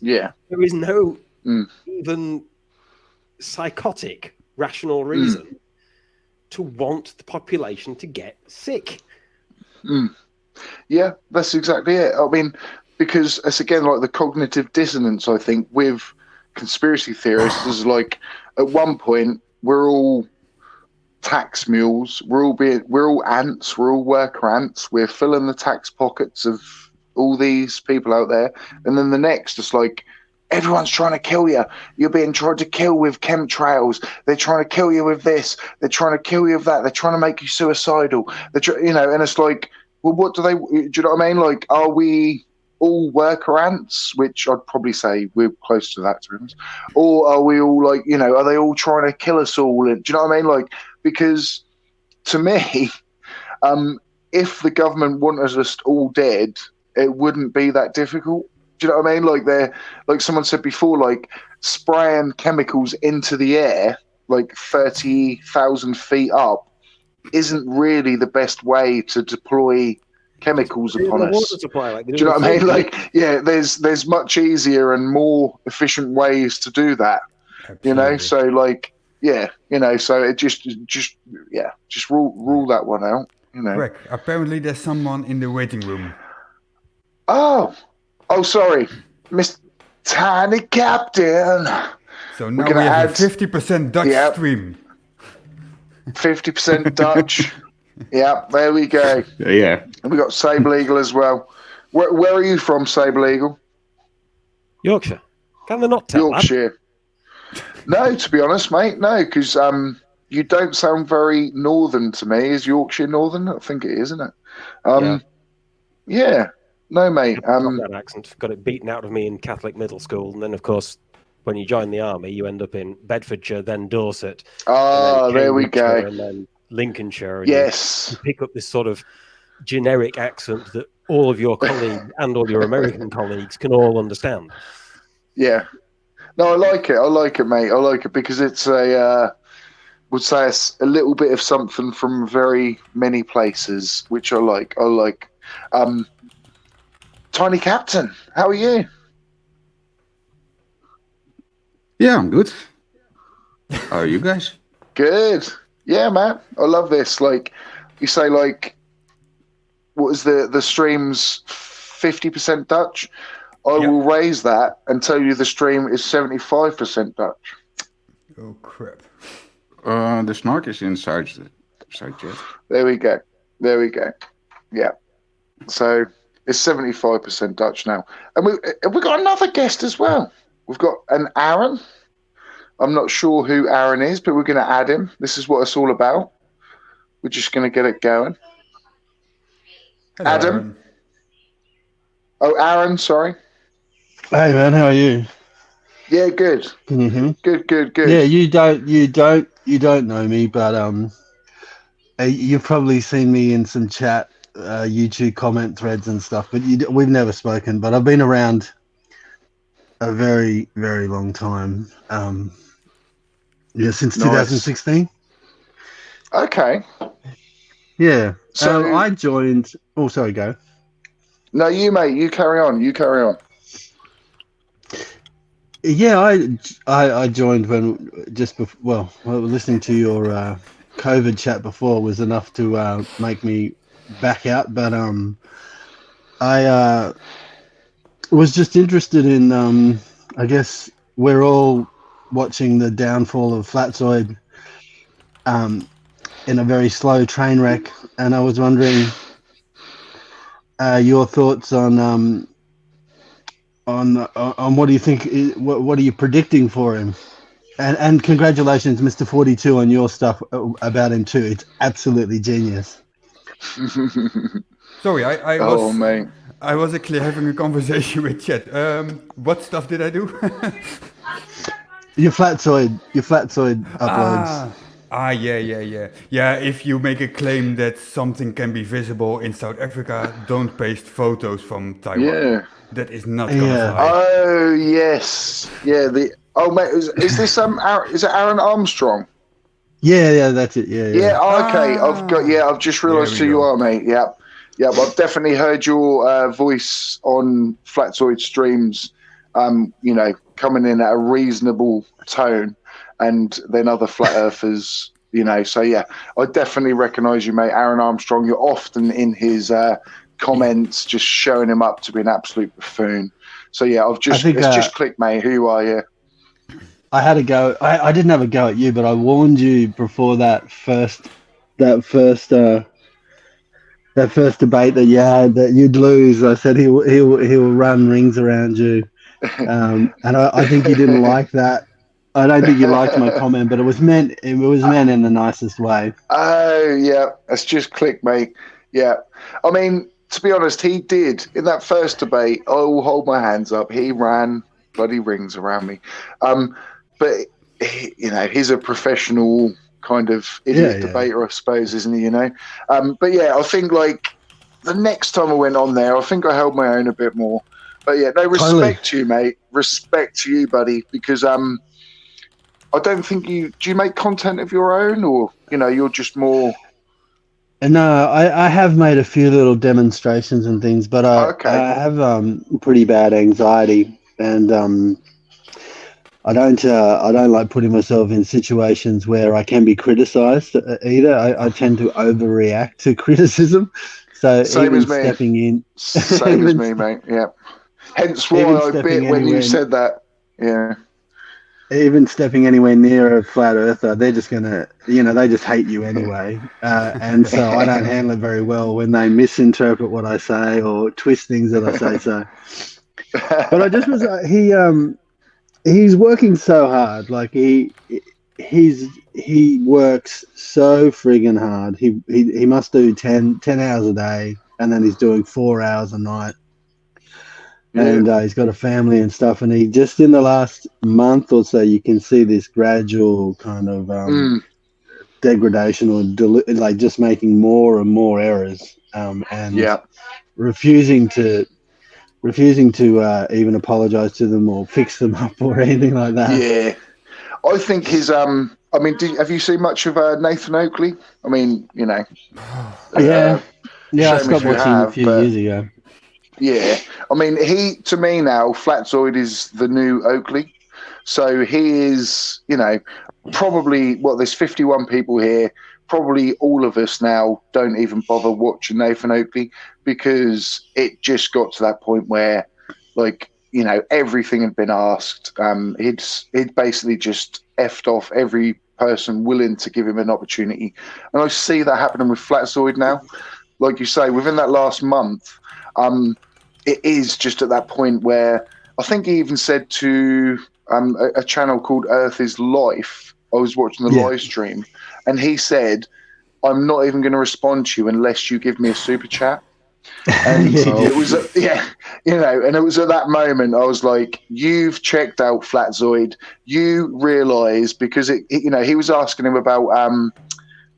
There is no even psychotic, rational reason to want the population to get sick. Yeah, that's exactly it. I mean, because it's again like the cognitive dissonance, I think, with conspiracy theorists is like at one point we're all tax mules, we're all ants, we're all worker ants, we're filling the tax pockets of all these people out there, and then the next it's like everyone's trying to kill you. You're being tried to kill with chemtrails. They're trying to kill you with this. They're trying to kill you with that. They're trying to make you suicidal. And it's like, well, what do they? Do you know what I mean? Like, are we all worker ants? Which I'd probably say we're close to that, to be honest. Or are we all like, are they all trying to kill us all? And do you know what I mean? Like, because to me, if the government wanted us all dead, it wouldn't be that difficult. Do you know what I mean? Like like someone said before, like spraying chemicals into the air, like 30,000 feet up, isn't really the best way to deploy chemicals upon us. Do you know what I mean? Like, yeah, there's much easier and more efficient ways to do that. Absolutely. So like, so it just rule that one out. Greg, apparently there's someone in the waiting room. Oh, sorry, Miss Tiny Captain. So now we have a 50% Dutch stream. 50% Dutch. Yeah, there we go. Yeah. And we got Sable Eagle as well. Where are you from, Sable Eagle? Yorkshire. Can they not tell Yorkshire. No, to be honest, mate, no, because you don't sound very northern to me. Is Yorkshire northern? I think it is, isn't it? Yeah. No, mate. Got that accent. Got it beaten out of me in Catholic middle school, and then, of course, when you join the army, you end up in Bedfordshire, then Dorset. There we go. And then Lincolnshire. And yes. You pick up this sort of generic accent that all of your colleagues and all your American colleagues can all understand. Yeah. No, I like it, mate. I like it because it's would say it's a little bit of something from very many places, which I like. Tiny Captain, how are you? Yeah, I'm good. How are you guys? Good. Yeah, man. I love this. Like, you say, like, what is the stream's 50% Dutch? I will raise that and tell you the stream is 75% Dutch. Oh, crap. The snark is inside chat. There we go. Yeah. So it's 75% Dutch now. And we got another guest as well. We've got an Aaron. I'm not sure who Aaron is, but we're going to add him. This is what it's all about. We're just going to get it going. Hello, Adam. Aaron. Oh, Aaron, sorry. Hey man, how are you? Yeah, good. Mm-hmm. Good. Yeah, you don't know me, but you've probably seen me in some chat, YouTube comment threads and stuff. But we've never spoken. But I've been around a very, very long time. Since 2016. Okay. Yeah. So I joined. Oh, sorry, go. no, you mate, you carry on. You carry on. Yeah, I joined when just before. Well, listening to your COVID chat before was enough to make me back out. But I was just interested in. I guess we're all watching the downfall of Flatzoid in a very slow train wreck, and I was wondering your thoughts on what do you think? What are you predicting for him? And congratulations, Mr. 42, on your stuff about him too. It's absolutely genius. Sorry, I Oh, was mate. I was actually having a conversation with chat. What stuff did I do? Your Flatzoid uploads. Yeah. If you make a claim that something can be visible in South Africa, don't paste photos from Taiwan. Yeah. That is not gonna Yeah. fly. Oh yes. Yeah. Mate, is this is it Aaron Armstrong? Yeah, that's it. Yeah. Yeah. Okay. I've just There realised we who you go. are, mate. Yeah. Yeah. I've definitely heard your voice on Flatzoid streams. Coming in at a reasonable tone, and then other flat earthers. So yeah, I definitely recognise you, mate. Aaron Armstrong. You're often in his comments, just showing him up to be an absolute buffoon. So yeah, it's just clicked, mate. Who you are, yeah. I had a go. I didn't have a go at you, but I warned you before that first debate that you had that you'd lose. I said he'll run rings around you, and I think you didn't like that. I don't think you liked my comment, but it was meant in the nicest way. Oh yeah, it's just click, mate. Yeah, I mean, to be honest, he did in that first debate. I will hold my hands up. He ran bloody rings around me, but he's a professional kind of idiot debater, I suppose, isn't he? But yeah, I think like the next time I went on there, I think I held my own a bit more. But yeah, no, respect to you, mate. Respect to you, buddy, because I don't think do you make content of your own, or you're just more. No, I have made a few little demonstrations and things, but I have pretty bad anxiety, and I don't like putting myself in situations where I can be criticised either. I tend to overreact to criticism, so Same even as me. stepping in, Same as me, mate. Yeah. Hence why I bit when you said that. Yeah. Even stepping anywhere near a flat earther, they're just gonna, they just hate you anyway, and so I don't handle it very well when they misinterpret what I say or twist things that I say. So, but I just was he's working so hard. Like he works so friggin' hard. He must do 10 hours a day, and then he's doing 4 hours a night. And he's got a family and stuff, and he just in the last month or so, you can see this gradual kind of degradation or like just making more and more errors, and refusing to even apologize to them or fix them up or anything like that. Yeah, I think his have you seen much of Nathan Oakley? I mean, yeah, I stopped watching a few years ago. Yeah, I mean, to me now, Flatzoid is the new Oakley. So he is, probably, there's 51 people here. Probably all of us now don't even bother watching Nathan Oakley because it just got to that point where, like, everything had been asked. He'd basically just effed off every person willing to give him an opportunity. And I see that happening with Flatzoid now. Like you say, within that last month, it is just at that point where I think he even said to a channel called Earth is Life. I was watching the live stream, and he said, "I'm not even going to respond to you unless you give me a super chat." And it was, and it was at that moment I was like, "You've checked out Flatzoid. You realise because he was asking him about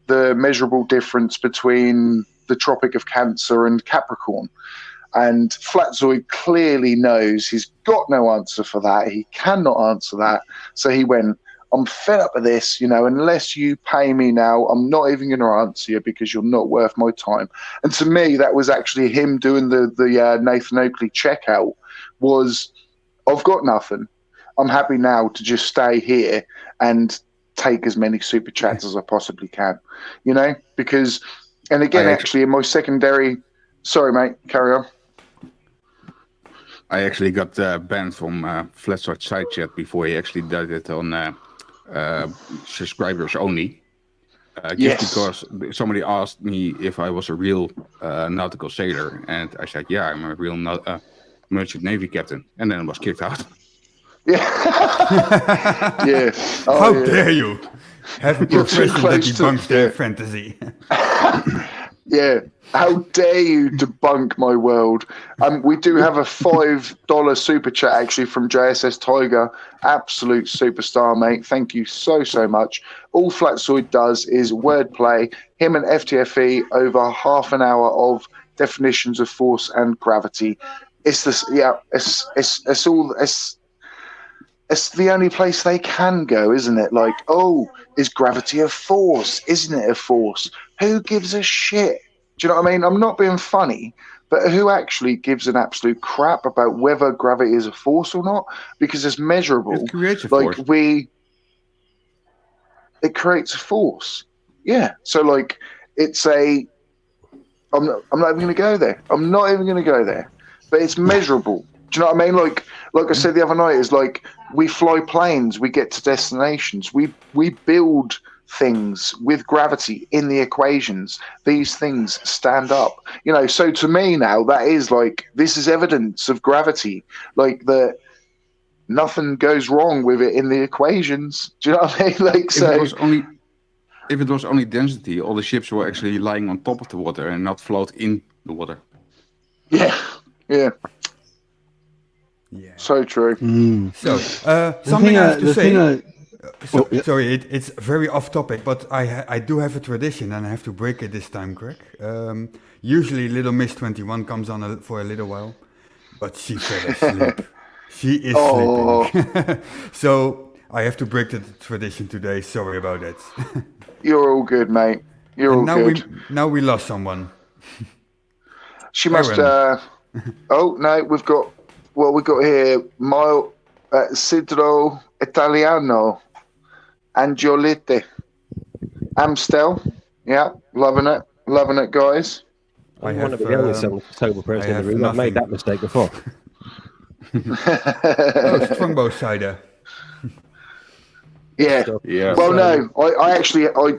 the measurable difference between the Tropic of Cancer and Capricorn." And Flatzoid clearly knows he's got no answer for that. He cannot answer that. So he went, I'm fed up with this, unless you pay me now, I'm not even going to answer you because you're not worth my time. And to me, that was actually him doing the Nathan Oakley checkout was, I've got nothing. I'm happy now to just stay here and take as many super chats as I possibly can, because, and again, actually in my secondary, sorry, mate, carry on. I actually got banned from Flatside side chat before he actually did it on subscribers only. Just because somebody asked me if I was a real nautical sailor, and I said, yeah, I'm a real merchant navy captain, and then I was kicked out. Yeah. Yeah. Oh, How dare you have a profession that debunks their fantasy? Yeah. How dare you debunk my world? We do have a $5 super chat actually from JSS Tiger. Absolute superstar, mate. Thank you so much. All Flatsoid does is wordplay. Him and FTFE over half an hour of definitions of force and gravity. It's this, yeah. It's the only place they can go, isn't it? Like, oh, is gravity a force? Isn't it a force? Who gives a shit? Do you know what I mean? I'm not being funny, but who actually gives an absolute crap about whether gravity is a force or not? Because it's measurable. It creates a force. It creates a force. Yeah. So like, I'm not even going to go there. I'm not even going to go there. But it's measurable. Do you know what I mean? Like I said the other night, is like we fly planes, we get to destinations, we build things with gravity in the equations. These things stand up. So to me now, that is like, this is evidence of gravity. Like that nothing goes wrong with it in the equations. Do you know what I mean? Like, if it was only density, all the ships were actually lying on top of the water and not float in the water. Yeah. Yeah. Yeah. So true. So, something I have to say. Sorry, it's very off topic, but I do have a tradition and I have to break it this time, Greg. Usually Little Miss 21 comes on for a little while, but she fell asleep. She is sleeping. So I have to break the tradition today. Sorry about that. You're all good, mate. You're all good. Now we lost someone. She must... oh, no, we've got here, Sidro Italiano, Angiolite, Amstel. Yeah, loving it, guys. I'm one of the only sober person in the room. I've made that mistake before. Strongbow cider. Yeah. Well, no, I actually I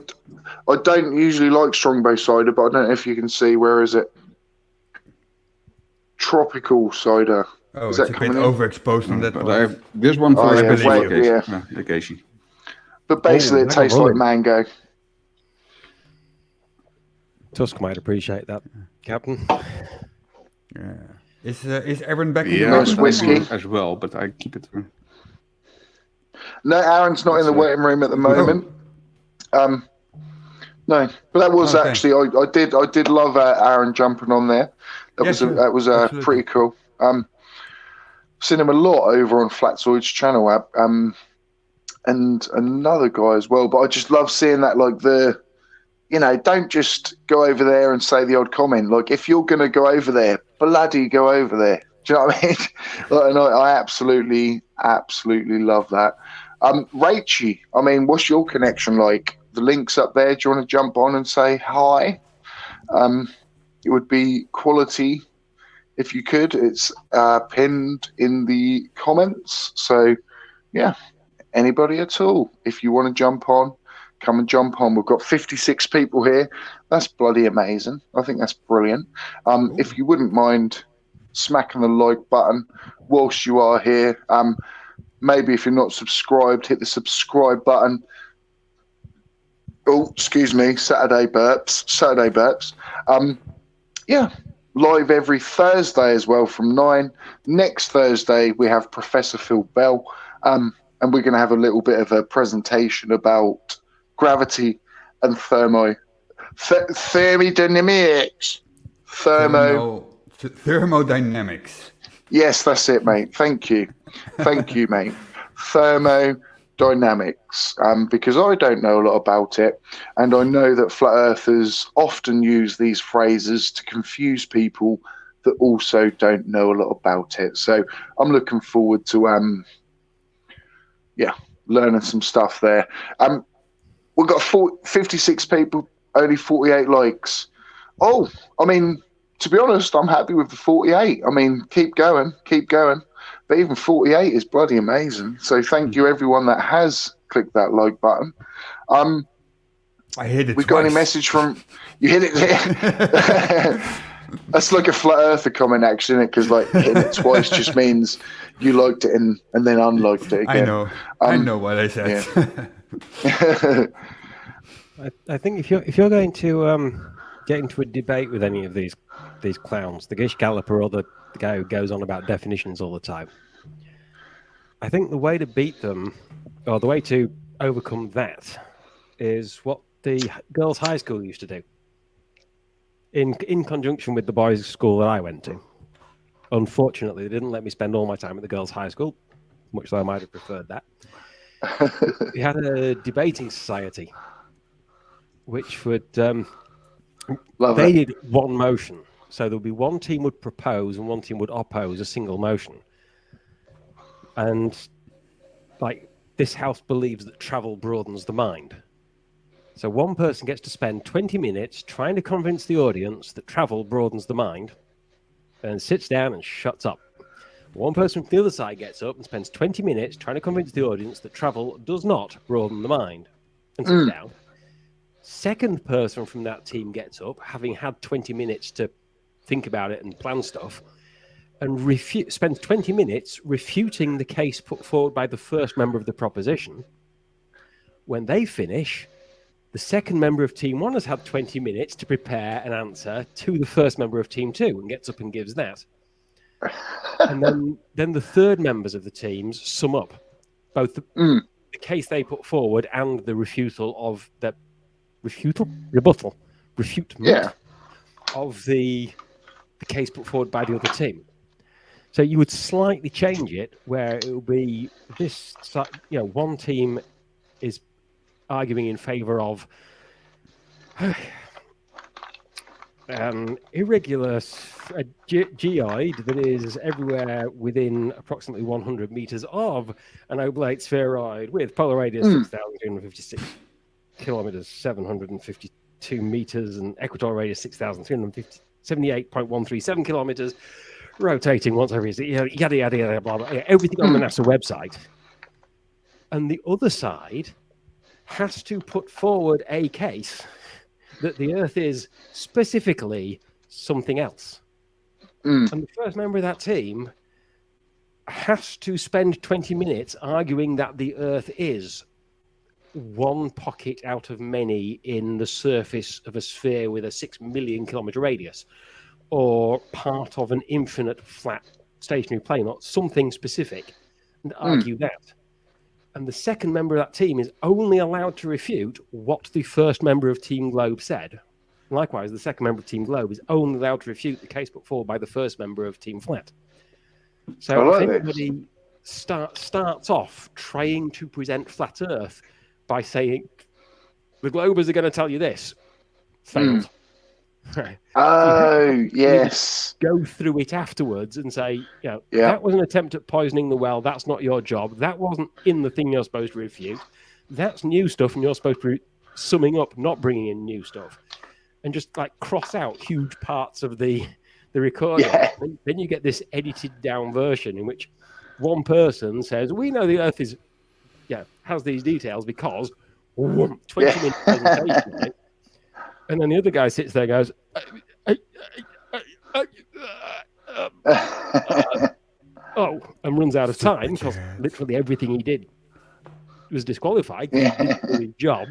don't usually like Strongbow cider, but I don't know if you can see, where is it? Tropical cider. Oh, it's a bit overexposed on that but one. I have this one for occasion. But basically, it tastes like mango. Tusk might appreciate that, Captain. Yeah. Is Aaron back in the nice whiskey as well? But I keep it. No, Aaron's not in the waiting room at the moment. No, but that was actually I did love Aaron jumping on there. That was pretty cool. Seen him a lot over on Flatsoid's channel, and another guy as well. But I just love seeing that, like don't just go over there and say the odd comment. Like, if you're gonna go over there, bloody go over there. Do you know what I mean? And I absolutely love that. Rachie, I mean, what's your connection like? The link's up there. Do you want to jump on and say hi? It would be quality if you could. It's pinned in the comments. So, yeah, anybody at all. If you want to jump on, come and jump on. We've got 56 people here. That's bloody amazing. I think that's brilliant. If you wouldn't mind smacking the like button whilst you are here. Maybe if you're not subscribed, hit the subscribe button. Oh, excuse me, Saturday burps. Yeah, live every Thursday as well from 9. Next Thursday, we have Professor Phil Bell, and we're going to have a little bit of a presentation about gravity and thermodynamics. Thermodynamics. Yes, that's it, mate. Thank you, mate. Thermodynamics. dynamics, because I don't know a lot about it, and I know that flat earthers often use these phrases to confuse people that also don't know a lot about it. So I'm looking forward to learning some stuff there. We've got 56 people, only 48 likes. Oh, I mean, to be honest, I'm happy with the 48. I mean, keep going. But even 48 is bloody amazing. So thank you, everyone that has clicked that like button. I hit it We've got any twice. message from... You hit it there? That's like a flat earther comment, actually, because like hitting it twice just means you liked it and then unliked it again. I know what I said. Yeah. I think if you're going to get into a debate with any of these clowns, the Gish Galloper or the guy who goes on about definitions all the time, I think the way to beat them, or the way to overcome that, is what the girls' high school used to do. In conjunction with the boys' school that I went to. Unfortunately, they didn't let me spend all my time at the girls' high school, much though I might have preferred that. We had a debating society, which would did one motion. So there would be one team would propose and one team would oppose a single motion. And like this house believes that travel broadens the mind. So one person gets to spend 20 minutes trying to convince the audience that travel broadens the mind and sits down and shuts up. One person from the other side gets up and spends 20 minutes trying to convince the audience that travel does not broaden the mind and sits down. Second person from that team gets up, having had 20 minutes to think about it and plan stuff, and spends 20 minutes refuting the case put forward by the first member of the proposition. When they finish, the second member of Team 1 has had 20 minutes to prepare an answer to the first member of Team 2 and gets up and gives that. And then the third members of the teams sum up both the case they put forward and the rebuttal of the of the case put forward by the other team. So you would slightly change it where it will be this, one team is arguing in favor of irregular geoid that is everywhere within approximately 100 meters of an oblate spheroid with polar radius 6,356 kilometers, 752 meters, and equatorial radius 6,378.137 kilometers, rotating once every yada yada yada blah blah. Everything on the NASA website, and the other side has to put forward a case that the Earth is specifically something else. And the first member of that team has to spend 20 minutes arguing that the Earth is one pocket out of many in the surface of a sphere with a 6 million kilometer radius, or part of an infinite flat stationary plane, or something specific, and argue that. And the second member of that team is only allowed to refute what the first member of Team Globe said. Likewise, the second member of Team Globe is only allowed to refute the case put forward by the first member of Team Flat. So if anybody starts off trying to present Flat Earth by saying, the Globers are going to tell you this, failed. Oh, yes. Go through it afterwards and say, that was an attempt at poisoning the well. That's not your job. That wasn't in the thing you're supposed to refute. That's new stuff, and you're supposed to be summing up, not bringing in new stuff. And just like cross out huge parts of the recording. Yeah. Then you get this edited down version in which one person says, we know the Earth is, has these details because 20 minutes presentation on it. And then the other guy sits there and goes, and runs out of time because literally everything he did was disqualified. He didn't do his job.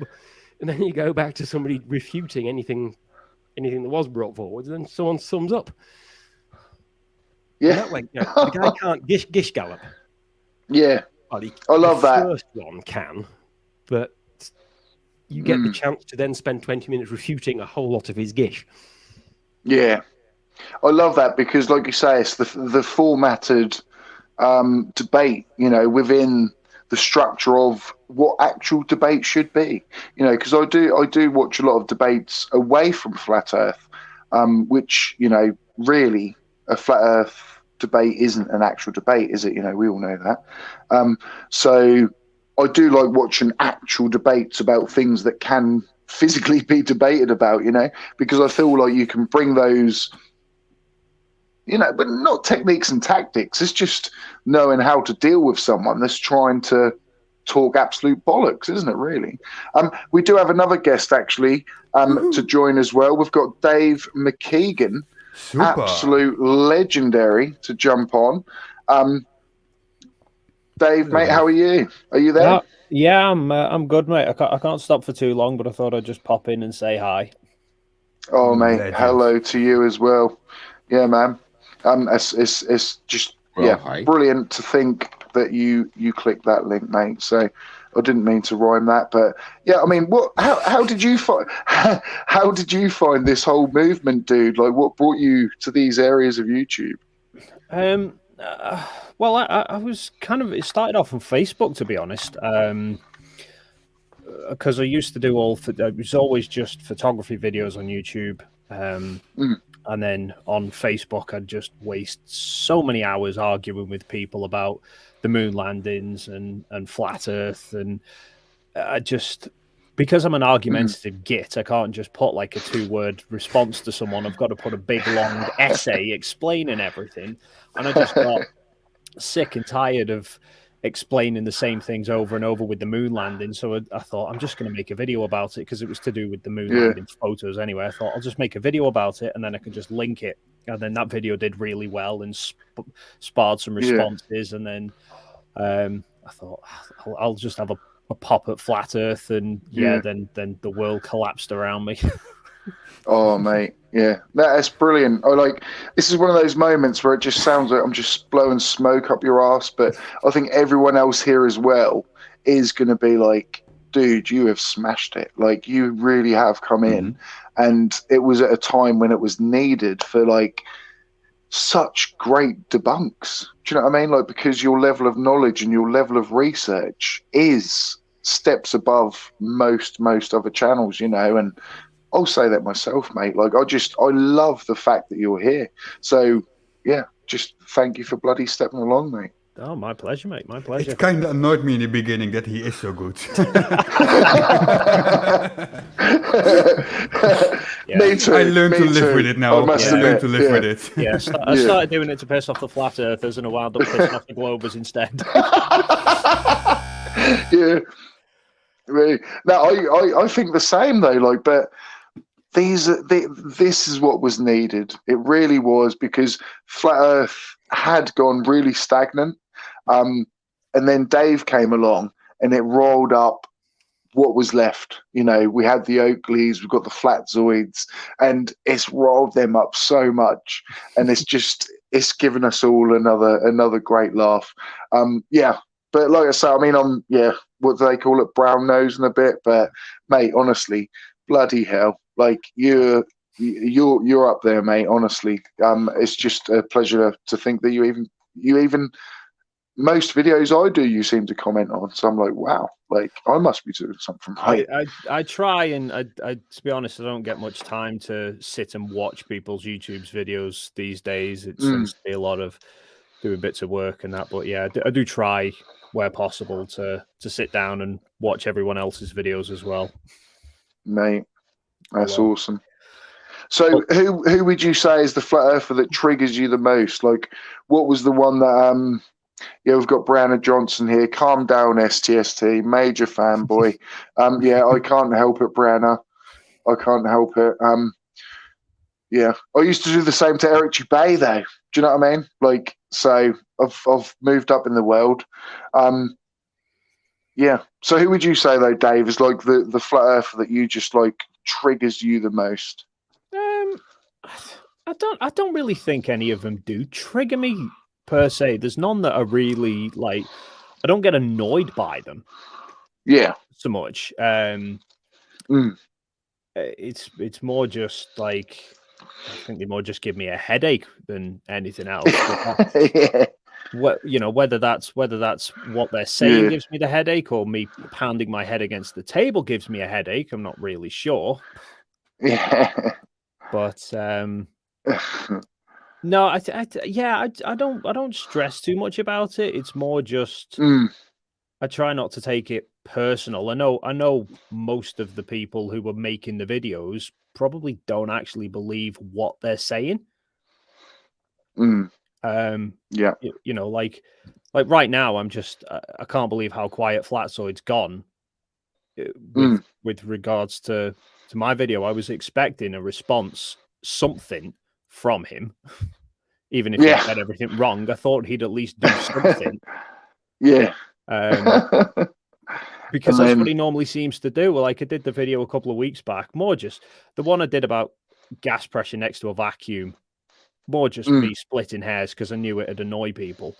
And then you go back to somebody refuting anything that was brought forward, and then someone sums up. Yeah. And that way, the guy can't gish gallop. Yeah. Well, I love that. The first one can, but you get the chance to then spend 20 minutes refuting a whole lot of his gish. Yeah. I love that because, like you say, it's the formatted debate, within the structure of what actual debate should be. You know, because I do watch a lot of debates away from flat Earth, which, you know, really a flat Earth debate isn't an actual debate, is it? You know, we all know that. So I do like watching actual debates about things that can physically be debated about, you know, because I feel like you can bring those, you know, but not techniques and tactics. It's just knowing how to deal with someone that's trying to talk absolute bollocks, isn't it, really? We do have another guest, actually, to join as well. We've got Dave McKeegan, Super. absolute legendary, to jump on. Dave, mate, how are you? Are you there? Yeah, I'm good, mate. I can't stop for too long, but I thought I'd just pop in and say hi. Oh, mate, Legend. hello to you as well. Yeah, man. It's just Hi. brilliant to think that you clicked that link, mate. So I didn't mean to rhyme that, but yeah, I mean, how did you find this whole movement, dude? Like, what brought you to these areas of YouTube? Well, I was it started off on Facebook, to be honest. Because I used to do it was always just photography videos on YouTube. And then on Facebook, I'd just waste so many hours arguing with people about the moon landings and flat Earth. And I just, because I'm an argumentative git, I can't just put like a 2-word response to someone. I've got to put a big, long essay explaining everything. And I just got sick and tired of explaining the same things over and over with the moon landing. So I thought, I'm just going to make a video about it, because it was to do with the moon landing photos anyway. I thought I'll just make a video about it, and then I can just link it. And then that video did really well and sparred some responses. And then I thought I'll just have a pop at flat Earth, and then the world collapsed around me. Oh, mate, yeah, that's brilliant. This is one of those moments where it just sounds like I'm just blowing smoke up your ass, but I think everyone else here as well is going to be like, dude, you have smashed it. Like, you really have come in, and it was at a time when it was needed for like such great debunks. Do you know what I mean? Like, because your level of knowledge and your level of research is steps above most other channels, you know, and I'll say that myself, mate. Like, I love the fact that you're here. So, yeah, just thank you for bloody stepping along, mate. Oh, my pleasure, mate. My pleasure. It kind of annoyed me in the beginning that he is so good. Me too. I learned to live with it now. I must learned admit. to live with it. Yeah, I started doing it to piss off the flat earthers, and I wound up pissing off the globers instead. Yeah. Really. No, I think the same though. Like, but this is what was needed. It really was, because flat Earth had gone really stagnant, and then Dave came along, and it rolled up what was left. You know, we had the Oakleys, we've got the Flatzoids, and it's rolled them up so much, and it's given us all another great laugh. Yeah. But like I say, I mean, what do they call it? Brown nosing a bit. But mate, honestly, bloody hell, like you're up there, mate. Honestly, it's just a pleasure to think that you even most videos I do, you seem to comment on. So I'm like, wow, like I must be doing something right. I try, and I to be honest, I don't get much time to sit and watch people's YouTube's videos these days. It seems to be a lot of doing bits of work and that. But yeah, I do try where possible to sit down and watch everyone else's videos as well. Mate, that's awesome. So who would you say is the flat earther that triggers you the most? Like, what was the one that we've got Brianna Johnson here. Calm down, STST, major fanboy. I can't help it, Brianna. I can't help it. I used to do the same to Eric Bay, though. Do you know what I mean? Like, so I've moved up in the world. So who would you say though, Dave, is like the flat earther that you just like triggers you the most? I don't really think any of them do trigger me per se. There's none that are really like, I don't get annoyed by them. Yeah. So much. It's more just like, I think they more just give me a headache than anything else. whether that's what they're saying gives me the headache, or me pounding my head against the table gives me a headache. I'm not really sure. Yeah. But no, I don't stress too much about it. It's more just I try not to take it personal. I know most of the people who were making the videos probably don't actually believe what they're saying. Yeah. Like right now, I can't believe how quiet Flatzoid's gone with regards to my video. I was expecting a response, something from him, even if he said everything wrong. I thought he'd at least do something. Yeah. Because that's what he normally seems to do. Well, like I did the video a couple of weeks back, more just the one I did about gas pressure next to a vacuum, more just me splitting hairs because I knew it'd annoy people.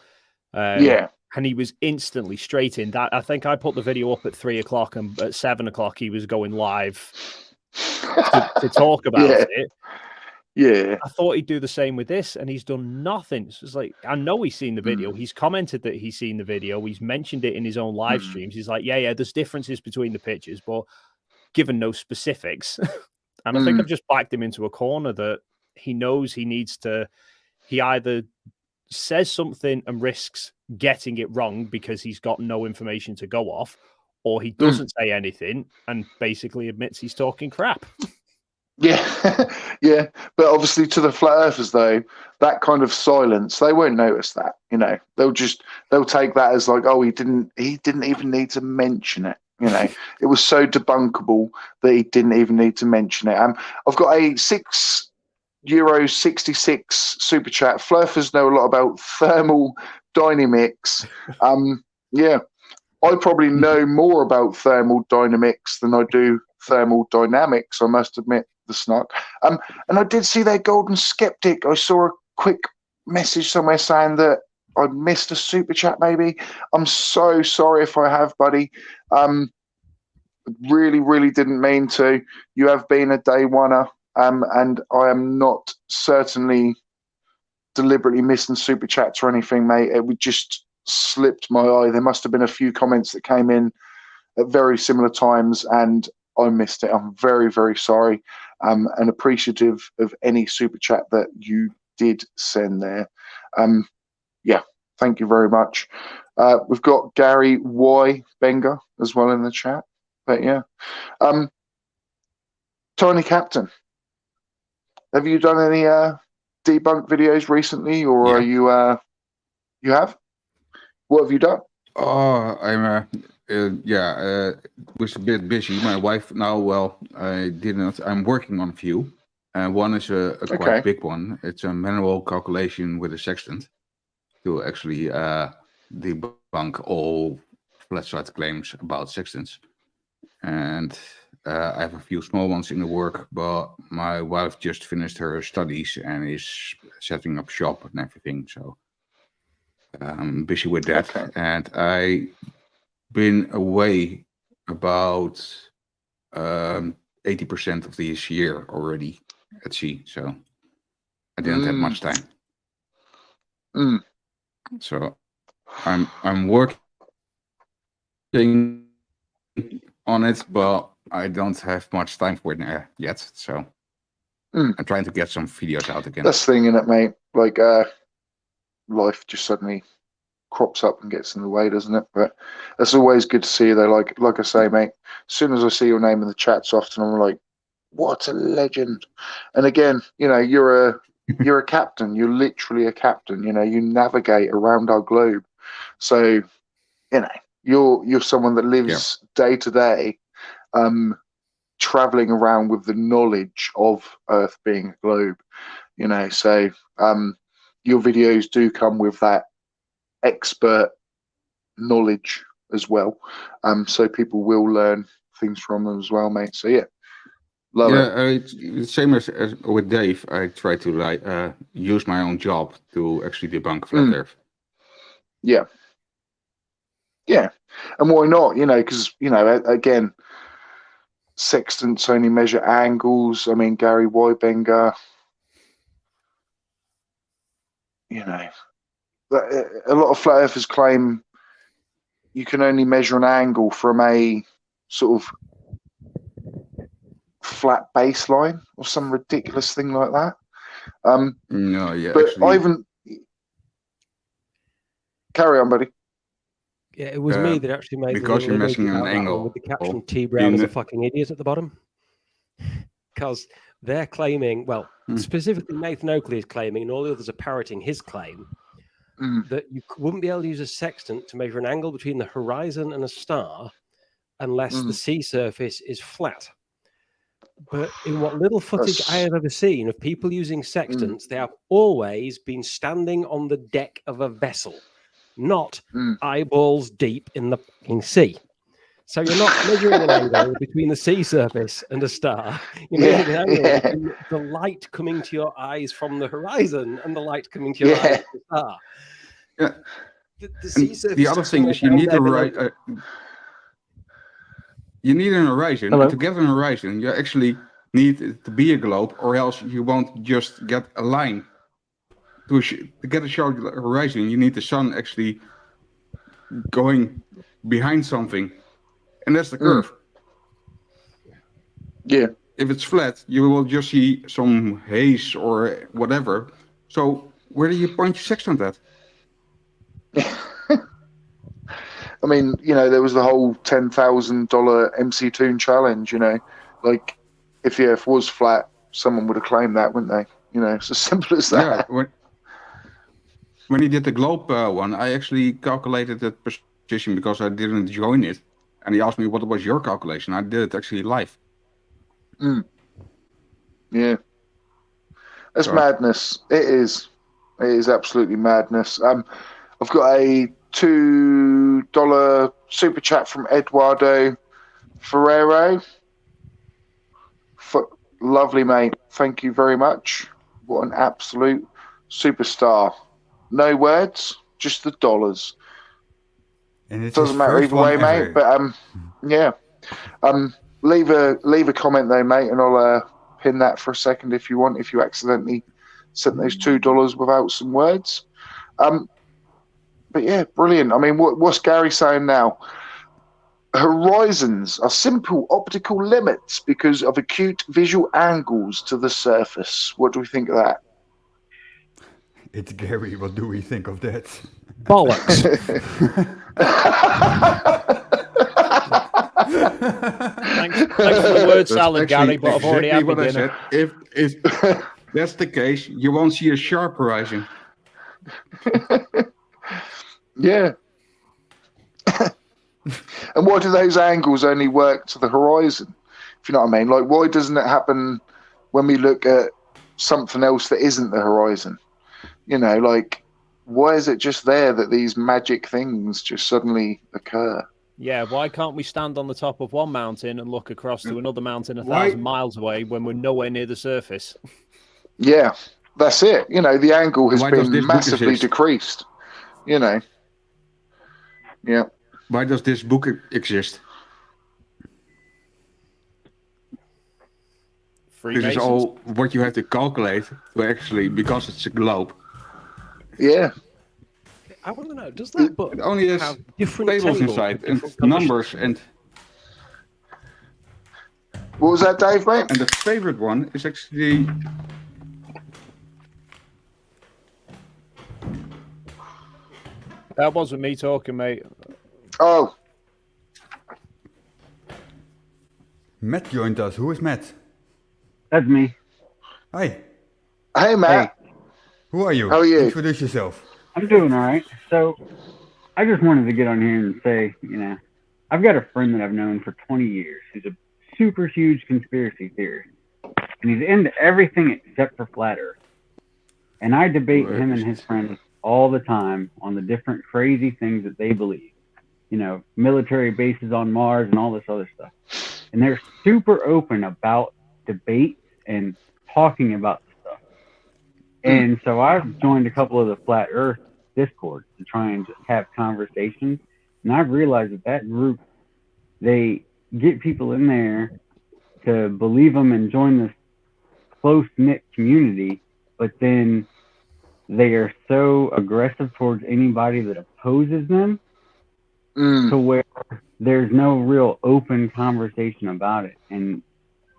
And he was instantly straight in that. I think I put the video up at 3 o'clock, and at 7 o'clock he was going live to talk about it. Yeah. I thought he'd do the same with this, and he's done nothing. So it's like, I know he's seen the video. He's commented that he's seen the video. He's mentioned it in his own live streams. He's like, yeah, there's differences between the pictures, but given no specifics. And I think I've just backed him into a corner that he knows he needs to. He either says something and risks getting it wrong because he's got no information to go off, or he doesn't say anything and basically admits he's talking crap. Yeah, yeah, but obviously to the flat earthers though, that kind of silence, they won't notice that. They'll take that as like, oh, he didn't even need to mention it. It was so debunkable that he didn't even need to mention it. I've got a €6.66 super chat. Flurfers know a lot about thermal dynamics. Yeah, I probably know more about thermal dynamics than I do thermal dynamics, I must admit. The snark. And I did see their golden skeptic. I saw a quick message somewhere saying that I missed a super chat maybe. I'm so sorry if I have, buddy. Really, really didn't mean to. You have been a day oneer, and I am not certainly deliberately missing super chats or anything, mate. It would just slipped my eye. There must have been a few comments that came in at very similar times, and I missed it. I'm very, very sorry, and appreciative of any super chat that you did send there. Yeah, thank you very much. We've got Gary Y. Benga as well in the chat. But yeah, Tiny Captain, have you done any debunk videos recently, or are you? You have? What have you done? Oh, I'm was a bit busy. My wife now, well, I didn't. I'm working on a few. One is a quite big one. It's a manual calculation with a sextant to actually debunk all flat side claims about sextants. And I have a few small ones in the work, but my wife just finished her studies and is setting up shop and everything. So I'm busy with that. Okay. And I been away about 80% of this year already at sea, so I didn't have much time. So I'm working on it, but I don't have much time for it yet. So I'm trying to get some videos out again. That's the thing, innit, mate? Like life just suddenly crops up and gets in the way, doesn't it? But it's always good to see you though. Like I say, mate, as soon as I see your name in the chats often, I'm like, what a legend. And again, you're a captain. You're literally a captain. You navigate around our globe. So, you're someone that lives day to day, traveling around with the knowledge of Earth being a globe. So your videos do come with that expert knowledge as well, so people will learn things from them as well, mate. So yeah, love it. Same as with Dave. I try to use my own job to actually debunk flat Earth. Yeah, and why not? Because again, sextants only measure angles. I mean, Gary Weibenga, a lot of flat earthers claim you can only measure an angle from a sort of flat baseline or some ridiculous thing like that. No, yeah, But actually, I even carry on, buddy. Yeah, it was me that actually made because the you're little messing emoji an about that angle one with the caption "T Brown in is a the- fucking idiot" at the bottom. Because they're claiming, well, specifically Nathan Oakley is claiming, and all the others are parroting his claim, that you wouldn't be able to use a sextant to measure an angle between the horizon and a star unless the sea surface is flat. But in what little footage I have ever seen of people using sextants, they have always been standing on the deck of a vessel, not eyeballs deep in the fucking sea. So you're not measuring an angle between the sea surface and a star. You're measuring an angle between the light coming to your eyes from the horizon and the light coming to your eyes from the star. Yeah. The sea surface. The other thing is you need to you need an horizon. And to get an horizon, you actually need it to be a globe, or else you won't just get a line. To get a short horizon, you need the sun actually going behind something, and that's the curve. Yeah. If it's flat, you will just see some haze or whatever. So where do you point your sextant at? I mean, there was the whole $10,000 MC Toon challenge, like if the earth was flat, someone would have claimed that, wouldn't they? It's as simple as that. Yeah, when he did the globe one, I actually calculated that position because I didn't join it. And he asked me, what was your calculation? I did it actually live. Yeah. That's madness. It is. It is absolutely madness. I've got a $2 super chat from Eduardo Ferrero. Lovely, mate. Thank you very much. What an absolute superstar. No words, just the dollars. And it doesn't matter either way, mate. But yeah. Leave a comment though, mate, and I'll pin that for a second if you want. If you accidentally sent those $2 without some words. But yeah, brilliant. I mean, what's Gary saying now? Horizons are simple optical limits because of acute visual angles to the surface. What do we think of that? It's Gary. What do we think of that? Bollocks. Thanks for the word salad, Gary, but I've already had my dinner. If that's the case, you won't see a sharp horizon. Yeah. And why do those angles only work to the horizon? If you know what I mean? Like, why doesn't it happen when we look at something else that isn't the horizon? Like, why is it just there that these magic things just suddenly occur? Yeah, why can't we stand on the top of one mountain and look across to another mountain 1,000 miles away when we're nowhere near the surface? Yeah, that's it. The angle has been massively decreased. Yeah. Why does this book exist? This is all what you have to calculate to actually, because it's a globe. Yeah. I want to know, does that book it only has have different tables inside and numbers and... What was that, Dave, mate? And the favorite one is actually... That wasn't me talking, mate. Oh. Matt joined us. Who is Matt? That's me. Hi. Hey, Matt. Hey. Who are you? How are you? Introduce yourself. I'm doing all right. So I just wanted to get on here and say, I've got a friend that I've known for 20 years who's a super huge conspiracy theorist. And he's into everything except for flat Earth. And I debate him and his friends all the time on the different crazy things that they believe. Military bases on Mars and all this other stuff. And they're super open about debate and talking about this stuff. And so I've joined a couple of the flat Earth Discords to try and just have conversations. And I've realized that group, they get people in there to believe them and join this close-knit community, but then they are so aggressive towards anybody that opposes them to where there's no real open conversation about it. And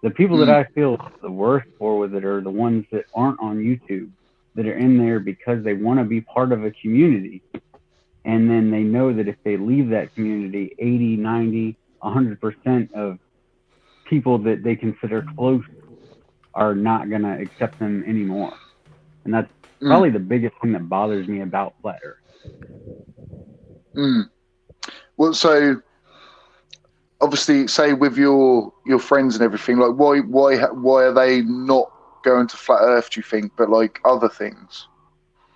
the people that I feel the worst for with it are the ones that aren't on YouTube, that are in there because they want to be part of a community. And then they know that if they leave that community, 80, 90, 100% of people that they consider close are not going to accept them anymore. And that's probably the biggest thing that bothers me about Flat Earth. Well, so obviously, say with your friends and everything, like why are they not going to Flat Earth, do you think, but like other things?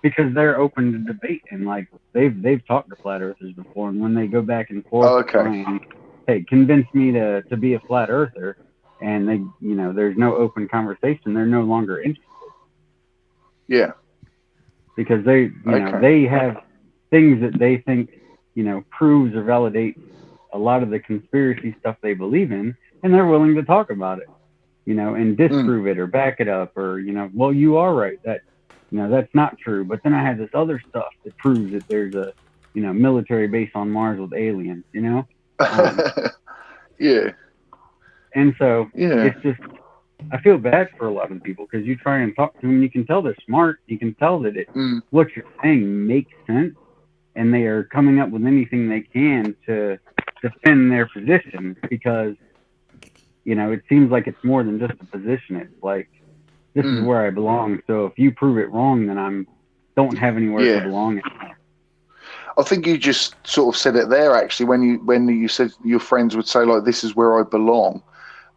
Because they're open to debate, and like they've talked to Flat Earthers before, and when they go back and forth saying, hey, convince me to be a Flat Earther, and they, you know, there's no open conversation, they're no longer interested. Yeah. Because they, you know, they have things that they think, you know, proves or validates a lot of the conspiracy stuff they believe in, and they're willing to talk about it, you know, and disprove it or back it up, or, you know, well, you are right, that, you know, that's not true, but then I have this other stuff that proves that there's a, you know, military base on Mars with aliens, you know? Yeah. And so it's just, I feel bad for a lot of people, because you try and talk to them, you can tell they're smart, you can tell that it, what you're saying makes sense, and they are coming up with anything they can to defend their position, because, you know, it seems like it's more than just a position. It's like, this is where I belong, so if you prove it wrong, then I don't have anywhere to belong anymore. I think you just sort of said it there, actually, when you said your friends would say, like, this is where I belong.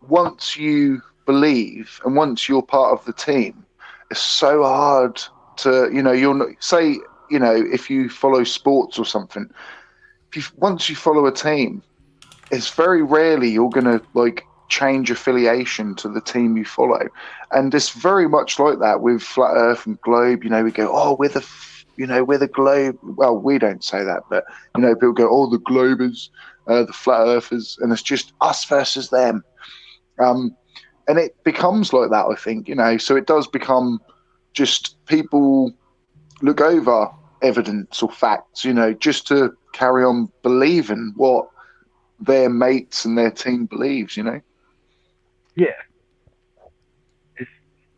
Once you believe and once you're part of the team, it's so hard to, you know, you're not, say, you know, if you follow sports or something, once you follow a team, it's very rarely you're going to, like, change affiliation to the team you follow. And it's very much like that with Flat Earth and Globe. You know, we go, oh, we're the Globe. Well, we don't say that, but, you know, people go, oh, the Globers, the Flat Earthers, and it's just us versus them. And it becomes like that, I think, you know, so it does become just people look over evidence or facts, you know, just to carry on believing what their mates and their team believes, you know? Yeah. It's,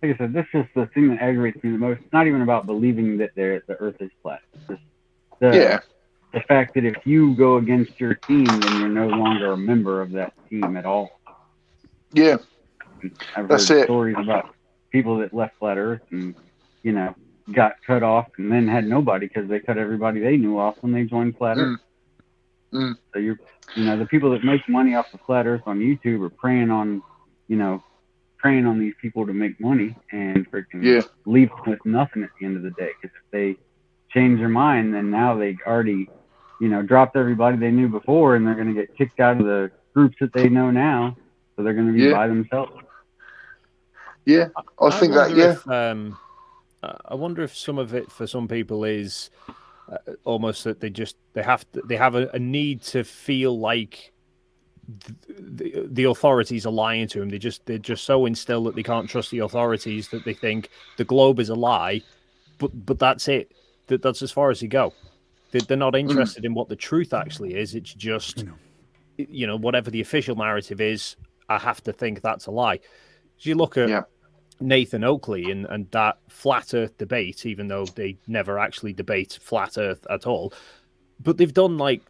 like I said, this is the thing that aggravates me the most. It's not even about believing that the Earth is flat. It's just the fact that if you go against your team, then you're no longer a member of that team at all. Yeah. I've heard stories about people that left Flat Earth and, you know, got cut off and then had nobody because they cut everybody they knew off when they joined Flat Earth. So you know, the people that make money off of Flat Earth on YouTube are preying on these people to make money and freaking leave them with nothing at the end of the day. Because if they change their mind, then now they already, you know, dropped everybody they knew before, and they're going to get kicked out of the groups that they know now. So they're going to be by themselves. Yeah, I think that. If, I wonder if some of it for some people is almost that they have a need to feel like the authorities are lying to them. They're just so instilled that they can't trust the authorities that they think the globe is a lie, but that's it. That's as far as they go. They're not interested in what the truth actually is. It's just, you know, whatever the official narrative is, I have to think that's a lie. So you look at Nathan Oakley and that flat Earth debate, even though they never actually debate flat Earth at all, but they've done like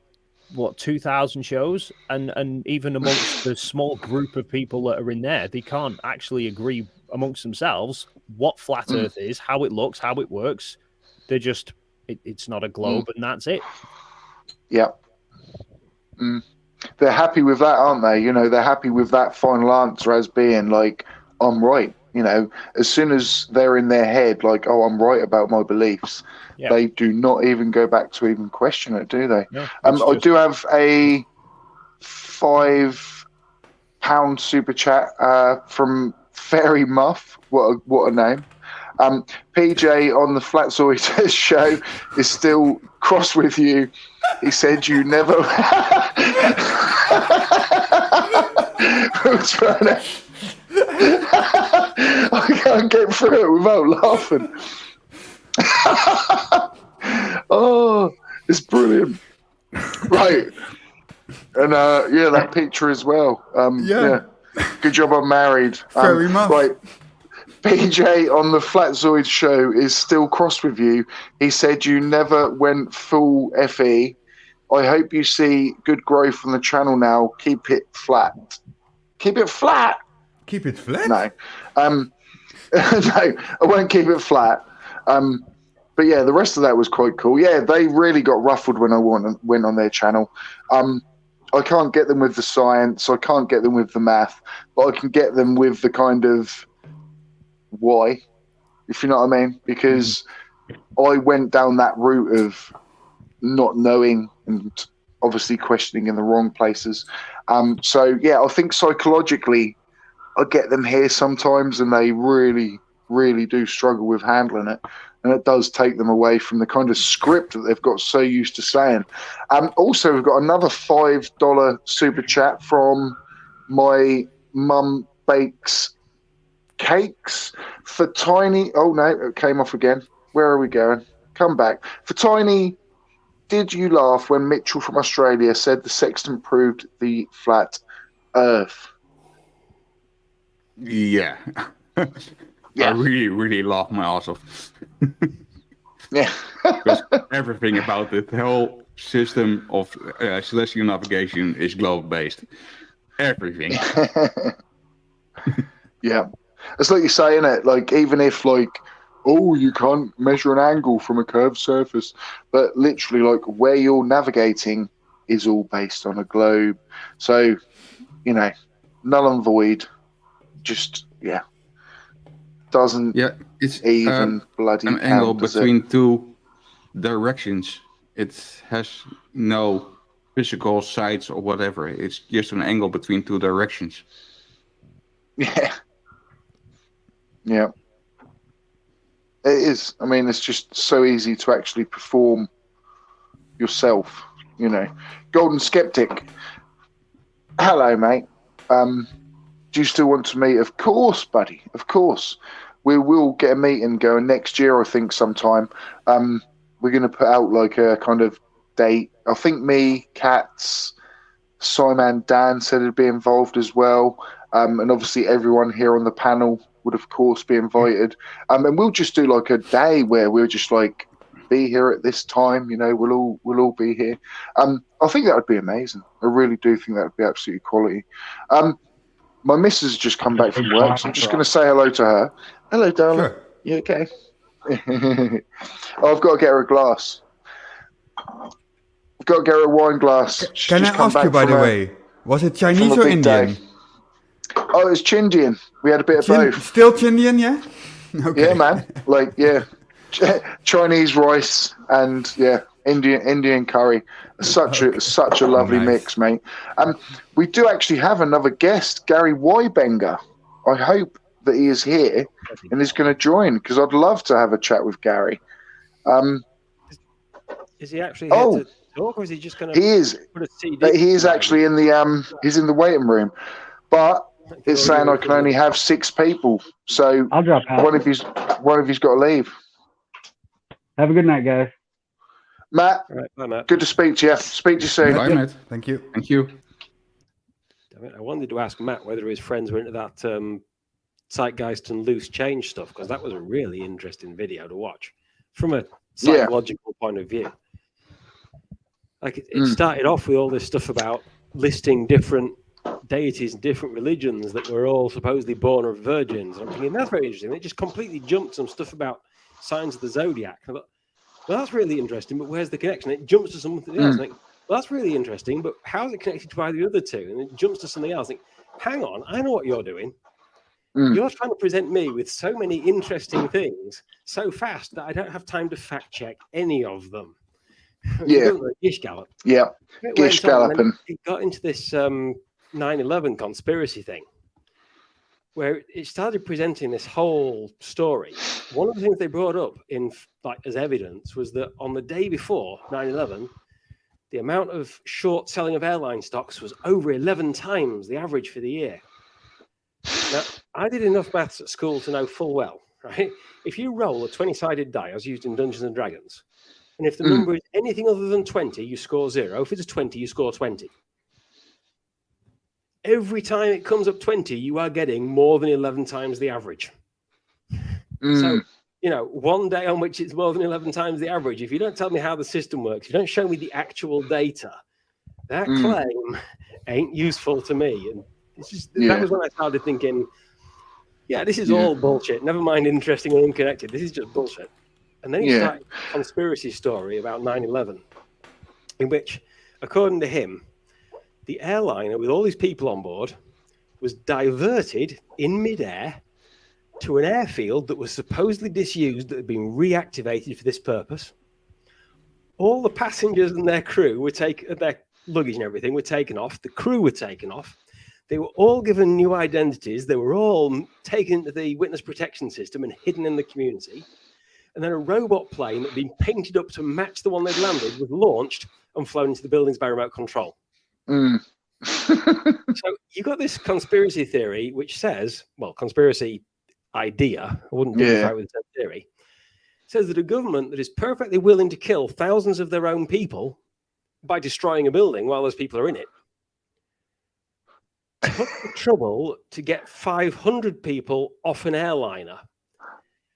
2,000 shows, and even amongst the small group of people that are in there, they can't actually agree amongst themselves what flat Earth is, how it looks, how it works. They're just it's not a globe, and that's it. Yeah. They're happy with that, aren't they? You know, they're happy with that final answer as being like, I'm right. You know, as soon as they're in their head, like, oh, I'm right about my beliefs, they do not even go back to even question it, do they? No, I do have a £5 super chat from Fairy Muff. What a name. PJ on the Flatzoid show is still cross with you. He said you never. I can't get through it without laughing. Oh, it's brilliant. Right. And yeah, that picture as well. Yeah. Good job I'm married. Very much. Right. PJ on the Flatzoid show is still cross with you. He said you never went full FE. I hope you see good growth on the channel now. Keep it flat. Keep it flat? Keep it flat? No. No, I won't keep it flat. But yeah, the rest of that was quite cool. Yeah, they really got ruffled when I went on their channel. I can't get them with the science. I can't get them with the math. But I can get them with the kind of why, if you know what I mean. Because I went down that route of not knowing and obviously questioning in the wrong places. So yeah, I think psychologically I get them here sometimes and they really, really do struggle with handling it. And it does take them away from the kind of script that they've got so used to saying. Also, we've got another $5 super chat from my mum bakes cakes for Tiny. Oh no, it came off again. Where are we going? Come back. For Tiny, did you laugh when Mitchell from Australia said the sextant proved the flat Earth? Yeah. Yeah. I really, really laughed my ass off. Yeah. Because everything about the whole system of celestial navigation is globe-based. Everything. Yeah. It's like you say, innit? Like, even if, like, oh, you can't measure an angle from a curved surface, but literally, like, where you're navigating is all based on a globe. So, you know, null and void. Just, yeah. Doesn't it's even bloody an count, angle does between two directions. It has no physical sides or whatever. It's just an angle between two directions. Yeah. Yeah. It is. I mean, it's just so easy to actually perform yourself, you know. Golden Skeptic. Hello, mate. Do you still want to meet? Of course, buddy. Of course. We will get a meeting going next year, I think, sometime. We're going to put out like a kind of date. I think me, Katz, Simon, Dan said it'd be involved as well. And obviously everyone here on the panel would, of course, be invited. And we'll just do like a day where we'll just like be here at this time. You know, we'll all be here. I think that would be amazing. I really do think that would be absolutely quality. My missus has just come back from work, so I'm just going to say hello to her. Hello, darling. Sure. You okay? I've got to get her a glass. I've got to get her a wine glass. She's Can I just come ask you, back by from the a- way, was it from Chinese a or big Indian? day. Oh, it was Chindian. We had a bit of both. Still Chindian, yeah? Okay. Yeah, man. Like, yeah. Chinese rice and, yeah, Indian curry. Such a lovely Nice. mix, mate. We do actually have another guest, Gary Wybenger. I hope that he is here and is going to join because I'd love to have a chat with Gary. Is he actually here Oh. to talk, or is he just going to He is. put a CD? He is actually in the he's in the waiting room, but it's saying I can only have 6 people. So I'll drop out. one of you's got to leave. Have a good night, guys. Matt, All right, bye, Matt. good to speak to you. Speak to you soon. Bye, Matt. Thank you. Thank you. Damn it, I wanted to ask Matt whether his friends were into that zeitgeist and loose change stuff, because that was a really interesting video to watch from a psychological point of view. Like it started off with all this stuff about listing different deities and different religions that were all supposedly born of virgins. And I'm thinking that's very interesting. It just completely jumped some stuff about signs of the zodiac. I thought, well, that's really interesting, but where's the connection? It jumps to something else. Like, well, that's really interesting, but how is it connected to either the other two? And it jumps to something else. Like, hang on, I know what you're doing. You're trying to present me with so many interesting things so fast that I don't have time to fact check any of them. Yeah. Gish gallop. Yeah. It Gish went on, and galloping. then it got into this 9/11 conspiracy thing, where it started presenting this whole story. One of the things they brought up in like as evidence was that on the day before 9/11, the amount of short selling of airline stocks was over 11 times the average for the year. Now, I did enough maths at school to know full well right? If you roll a 20-sided die, as used in Dungeons and Dragons, and if the number is anything other than 20, you score 0. If it's 20, you score 20. Every time it comes up 20, you are getting more than 11 times the average. So, one day on which it's more than 11 times the average, if you don't tell me how the system works, if you don't show me the actual data, that claim ain't useful to me. And it's just, that was when I started thinking, this is all bullshit. Never mind interesting and unconnected. This is just bullshit. And then he started a conspiracy story about 9/11, in which, according to him, the airliner with all these people on board was diverted in midair to an airfield that was supposedly disused, that had been reactivated for this purpose. All the passengers and their crew were their luggage and everything were taken off. The crew were taken off. They were all given new identities. They were all taken into the witness protection system and hidden in the community. And then a robot plane that had been painted up to match the one they'd landed was launched and flown into the buildings by remote control. So you got this conspiracy theory, which says, conspiracy idea, I wouldn't identify with the theory, says that a government that is perfectly willing to kill thousands of their own people by destroying a building while those people are in it took the trouble to get 500 people off an airliner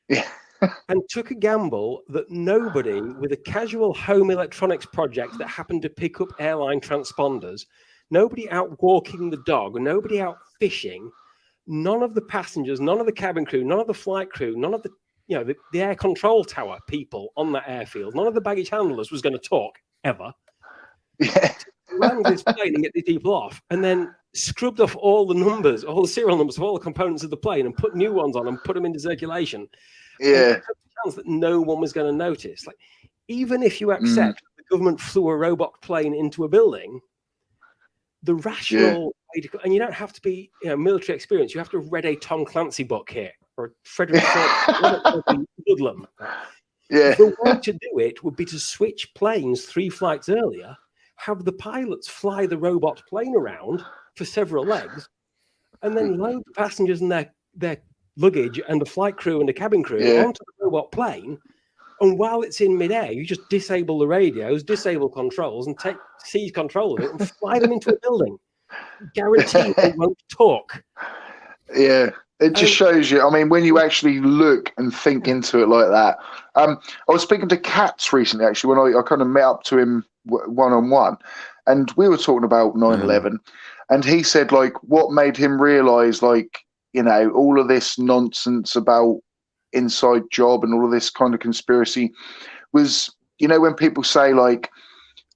and took a gamble that nobody with a casual home electronics project that happened to pick up airline transponders, nobody out walking the dog, nobody out fishing, none of the passengers, none of the cabin crew, none of the flight crew, none of the the air control tower people on that airfield, none of the baggage handlers was going to talk ever. Land this plane and get these people off, and then scrubbed off all the numbers, all the serial numbers of all the components of the plane, and put new ones on and put them into circulation. And chance that no one was going to notice. Like, even if you accept the government flew a robot plane into a building, the rational way to go, and you don't have to be military experienced. You have to have read a Tom Clancy book here, or Frederick Ludlam. The way to do it would be to switch planes 3 flights earlier, have the pilots fly the robot plane around for several legs, and then load the passengers and their luggage and the flight crew and the cabin crew onto the robot plane. And while it's in midair, you just disable the radios, disable controls, and seize control of it and fly them into a building. Guarantee they won't talk. It just shows you. I mean, when you actually look and think into it like that. I was speaking to Katz recently, actually, when I kind of met up to him one-on-one, and we were talking about 9/11, and he said, like, what made him realise, like, all of this nonsense about inside job and all of this kind of conspiracy was, when people say, like,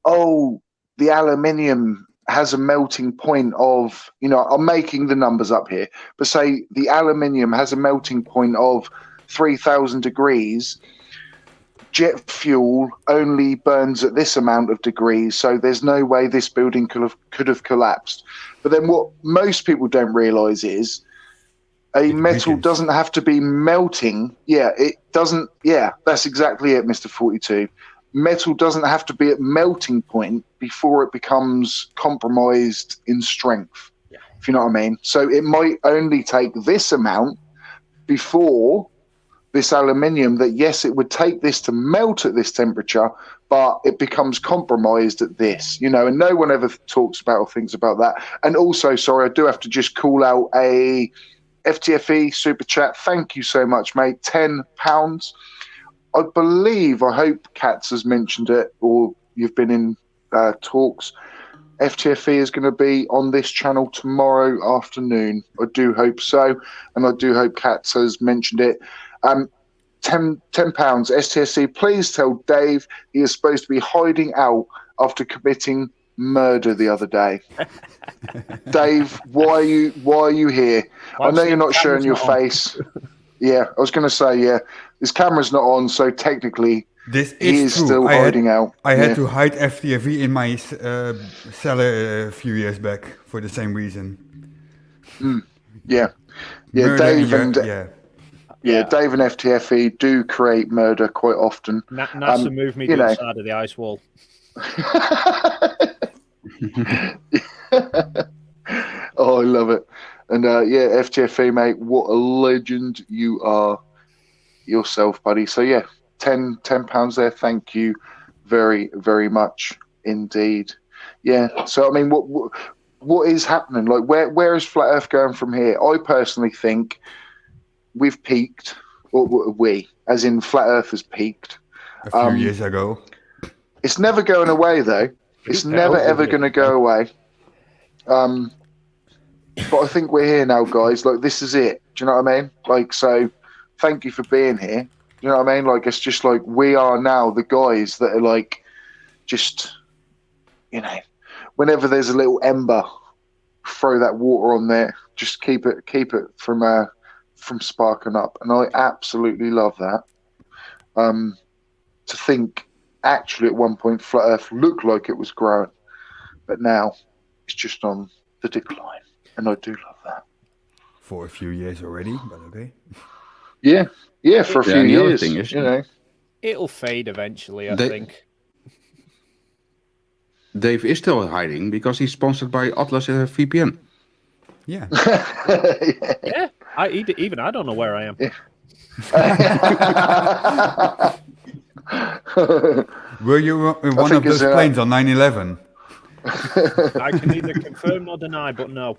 oh, the aluminium has a melting point of, I'm making the numbers up here, but say the aluminium has a melting point of 3,000 degrees. Jet fuel only burns at this amount of degrees, so there's no way this building could have collapsed. But then what most people don't realize is a metal doesn't have to be melting. It doesn't. That's exactly it, Mr. 42. Metal doesn't have to be at melting point before it becomes compromised in strength, if you know what I mean. So it might only take this amount before this aluminium, that yes, it would take this to melt at this temperature, but it becomes compromised at this, and no one ever talks about or thinks about that. And also, sorry, I do have to just call out a FTFE super chat. Thank you so much, mate. £10. I hope Katz has mentioned it, or you've been in talks. FTFE is going to be on this channel tomorrow afternoon. I do hope so, and I do hope Katz has mentioned it. £10. STSC, please tell Dave he is supposed to be hiding out after committing murder the other day. Dave, why are you here? I know you're not showing your face. I was going to say, his camera's not on, so technically he is still hiding out. I had to hide FTFE in my cellar a few years back for the same reason. Dave and Dave and FTFE do create murder quite often. NASA moved me to the side of the ice wall. Oh, I love it. And FTFE, mate, what a legend you are. yourself, buddy. So yeah, £10 there. Thank you very, very much indeed. Yeah. So I mean, what is happening? Like, where is Flat Earth going from here? I personally think we've peaked, or we, as in Flat Earth has peaked. A few years ago. It's never going away, though. It's never ever going to go away. But I think we're here now, guys. Like, this is it. Do you know what I mean? Like, so thank you for being here. Do you know what I mean? Like, it's just like we are now the guys that are like, just, you know, whenever there's a little ember, throw that water on there. Just keep it from sparking up. And I absolutely love that. To think, actually, at one point, Flat Earth looked like it was growing, but now it's just on the decline. And I do love that. For a few years already, but okay. Yeah, for a few years. Thing is, you know, it'll fade eventually, I think. Dave is still hiding because he's sponsored by Atlas VPN. Yeah. Yeah. Even I don't know where I am. Were you in one of those planes on 9/11? I can neither confirm nor deny, but no.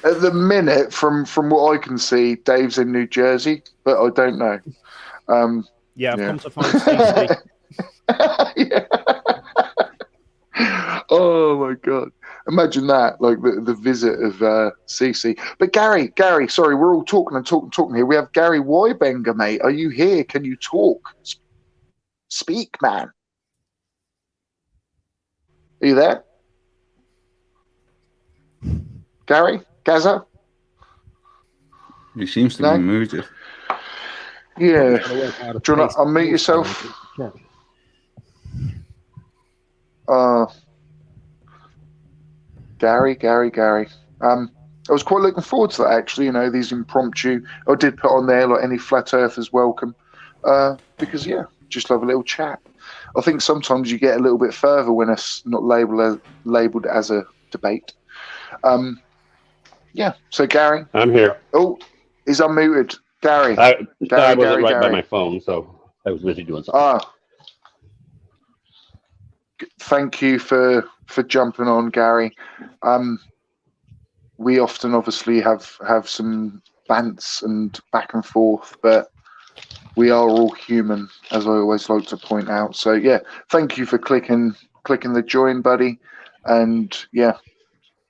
At the minute, from what I can see, Dave's in New Jersey, but I don't know. I've come to find Stacey. Yeah. Oh my God! Imagine that, like the visit of Cece. But Gary, sorry, we're all talking here. We have Gary Wybenger, mate. Are you here? Can you talk? Speak, man. Are you there? Gary? Gaza? He seems to be muted. Yeah. Do you want to unmute yourself? Gary. I was quite looking forward to that, actually. You know, these impromptu. I did put on there, like, any flat earthers welcome. Because, just love a little chat. I think sometimes you get a little bit further when it's not labelled as a debate. So Gary. I'm here. Oh, he's unmuted. Gary. I wasn't right by my phone, so I was busy doing something. Thank you for jumping on, Gary. We often obviously have some bants and back and forth, but we are all human, as I always like to point out. So thank you for clicking the join, buddy. And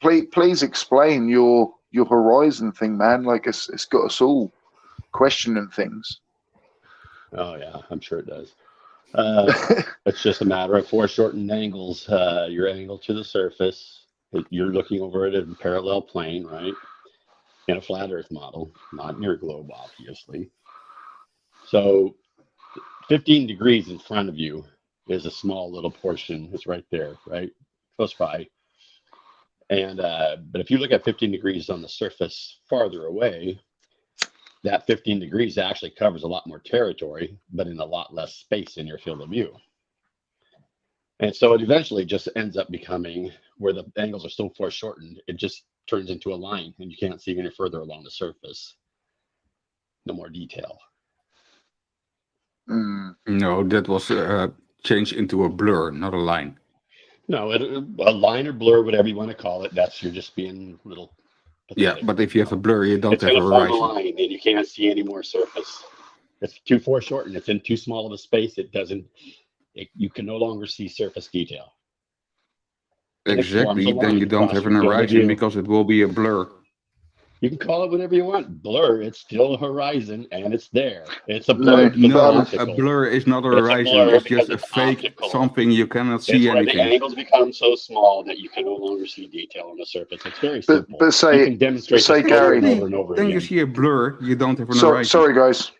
please explain your horizon thing, man. Like it's got us all questioning things. Oh yeah, I'm sure it does. It's just a matter of foreshortened angles. Your angle to the surface, you're looking over it in a parallel plane, right? In a flat Earth model, not in your globe, obviously. So 15 degrees in front of you is a small little portion. It's right there, right? Close by. And but if you look at 15 degrees on the surface farther away, that 15 degrees actually covers a lot more territory, but in a lot less space in your field of view. And so it eventually just ends up becoming, where the angles are so foreshortened, it just turns into a line and you can't see any further along the surface. No more detail. No, that was changed into a blur, not a line. No, a line or blur, whatever you want to call it, you're just being a little pathetic. Yeah, but if you have a blur, you don't have a horizon. It's going to form a line and you can't see any more surface. It's too foreshortened. It's in too small of a space. You can no longer see surface detail. Exactly, then you don't have an horizon because it will be a blur. You can call it whatever you want. Blur, it's still a horizon and it's there. It's a blur. No, a blur is not a horizon. It's just a fake optical. Something you cannot see anything. The angles become so small that you can no longer see detail on the surface. It's very simple. But you can demonstrate Gary, over and over then again. you see a blur, you don't have an horizon. Sorry guys.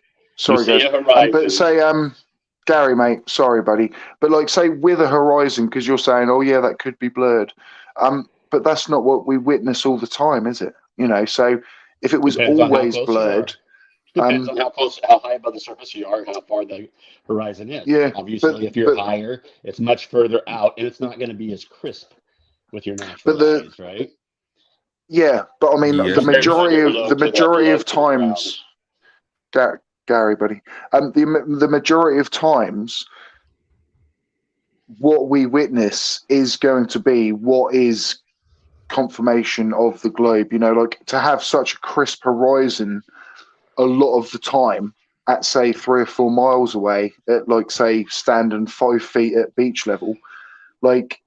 But say Gary, mate, sorry buddy. But like say with a horizon, because you're saying, oh yeah, that could be blurred. But that's not what we witness all the time, is it? You know, so if it was always blurred, depends on how high above the surface you are, how far the horizon is. Yeah, obviously, if you're higher, it's much further out, and it's not going to be as crisp with your natural eyes, right? Yeah, but I mean, the majority of times, Gary, buddy. The majority of times, what we witness is going to be what is confirmation of the globe. You know, like to have such a crisp horizon a lot of the time at say 3 or 4 miles away, at like say standing 5 feet at beach level, like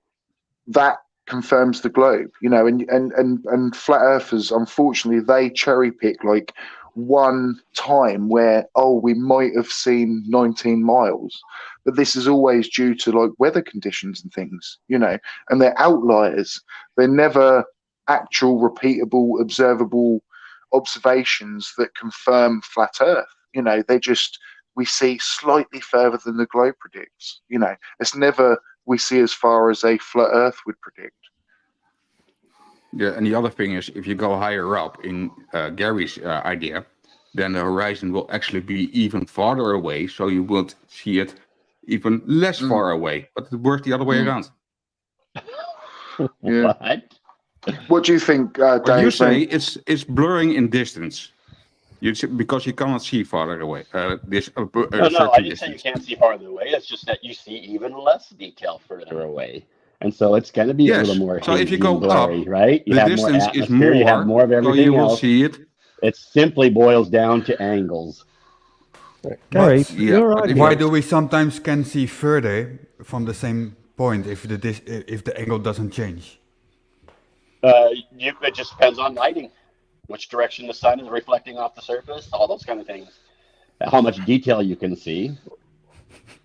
that confirms the globe. You know, and flat earthers, unfortunately, they cherry pick like one time where, oh, we might have seen 19 miles, but this is always due to like weather conditions and things, you know, and they're outliers. They're never actual repeatable observable observations that confirm flat earth. You know, they just, we see slightly further than the globe predicts. You know, it's never we see as far as a flat earth would predict. Yeah, and the other thing is, if you go higher up in Gary's idea, then the horizon will actually be even farther away, so you would see it even less far away. But it works the other way around. Yeah. What do you think, Dave? Well, you say it's blurring in distance. Because you cannot see farther away. No, I didn't say you can't see farther away. It's just that you see even less detail further away. And so it's going to be a little more hazy, so if you go blurry, up, right? You the have distance more is more, you have more of everything so you will else. see it. It simply boils down to angles. Gary, why do we sometimes can see further from the same point if the angle doesn't change? It just depends on lighting, which direction the sun is reflecting off the surface, all those kind of things. How much detail you can see.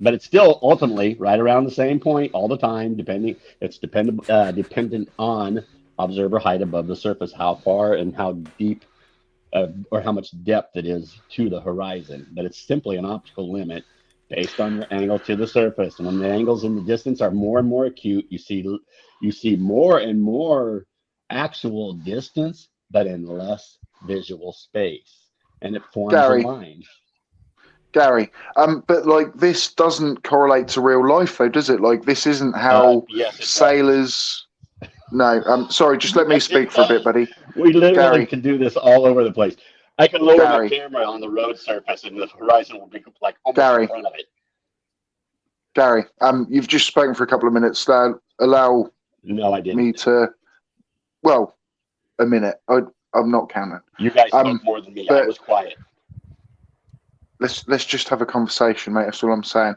But it's still ultimately right around the same point all the time, it's dependent on observer height above the surface, how far and how deep or how much depth it is to the horizon. But it's simply an optical limit based on your angle to the surface. And when the angles in the distance are more and more acute, you see more and more actual distance, but in less visual space. And it forms a line. Gary, but like this doesn't correlate to real life though, does it? Like this isn't how sailors. No, sorry, just let me speak for a bit, buddy. We literally can do this all over the place. I can lower my camera on the road surface and the horizon will be like almost in front of it. Gary, you've just spoken for a couple of minutes. Allow me to, well, a minute. I'm not counting. You guys spoke more than me. I was quiet. Let's just have a conversation, mate. That's all I'm saying.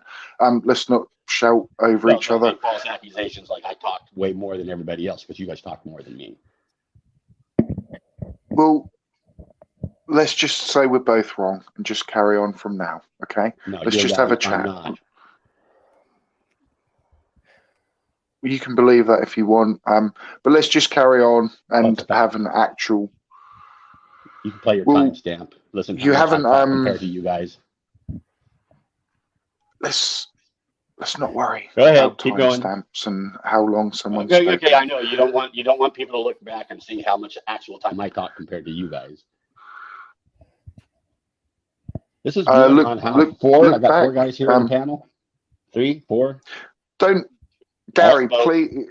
Let's not shout over each other. False accusations like I talked way more than everybody else because you guys talked more than me. Well, let's just say we're both wrong and just carry on from now, okay? No, let's just have a chat. Not. You can believe that if you want, but let's just carry on and have an actual. You can play your timestamp. Listen, you haven't compared to you guys. Let's not worry. Go ahead, keep going. Stamps and how long someone's. Okay, I know you don't want people to look back and see how much actual time I talk compared to you guys. This is on how four. I got 4 guys here on the panel. 3, 4. Gary, please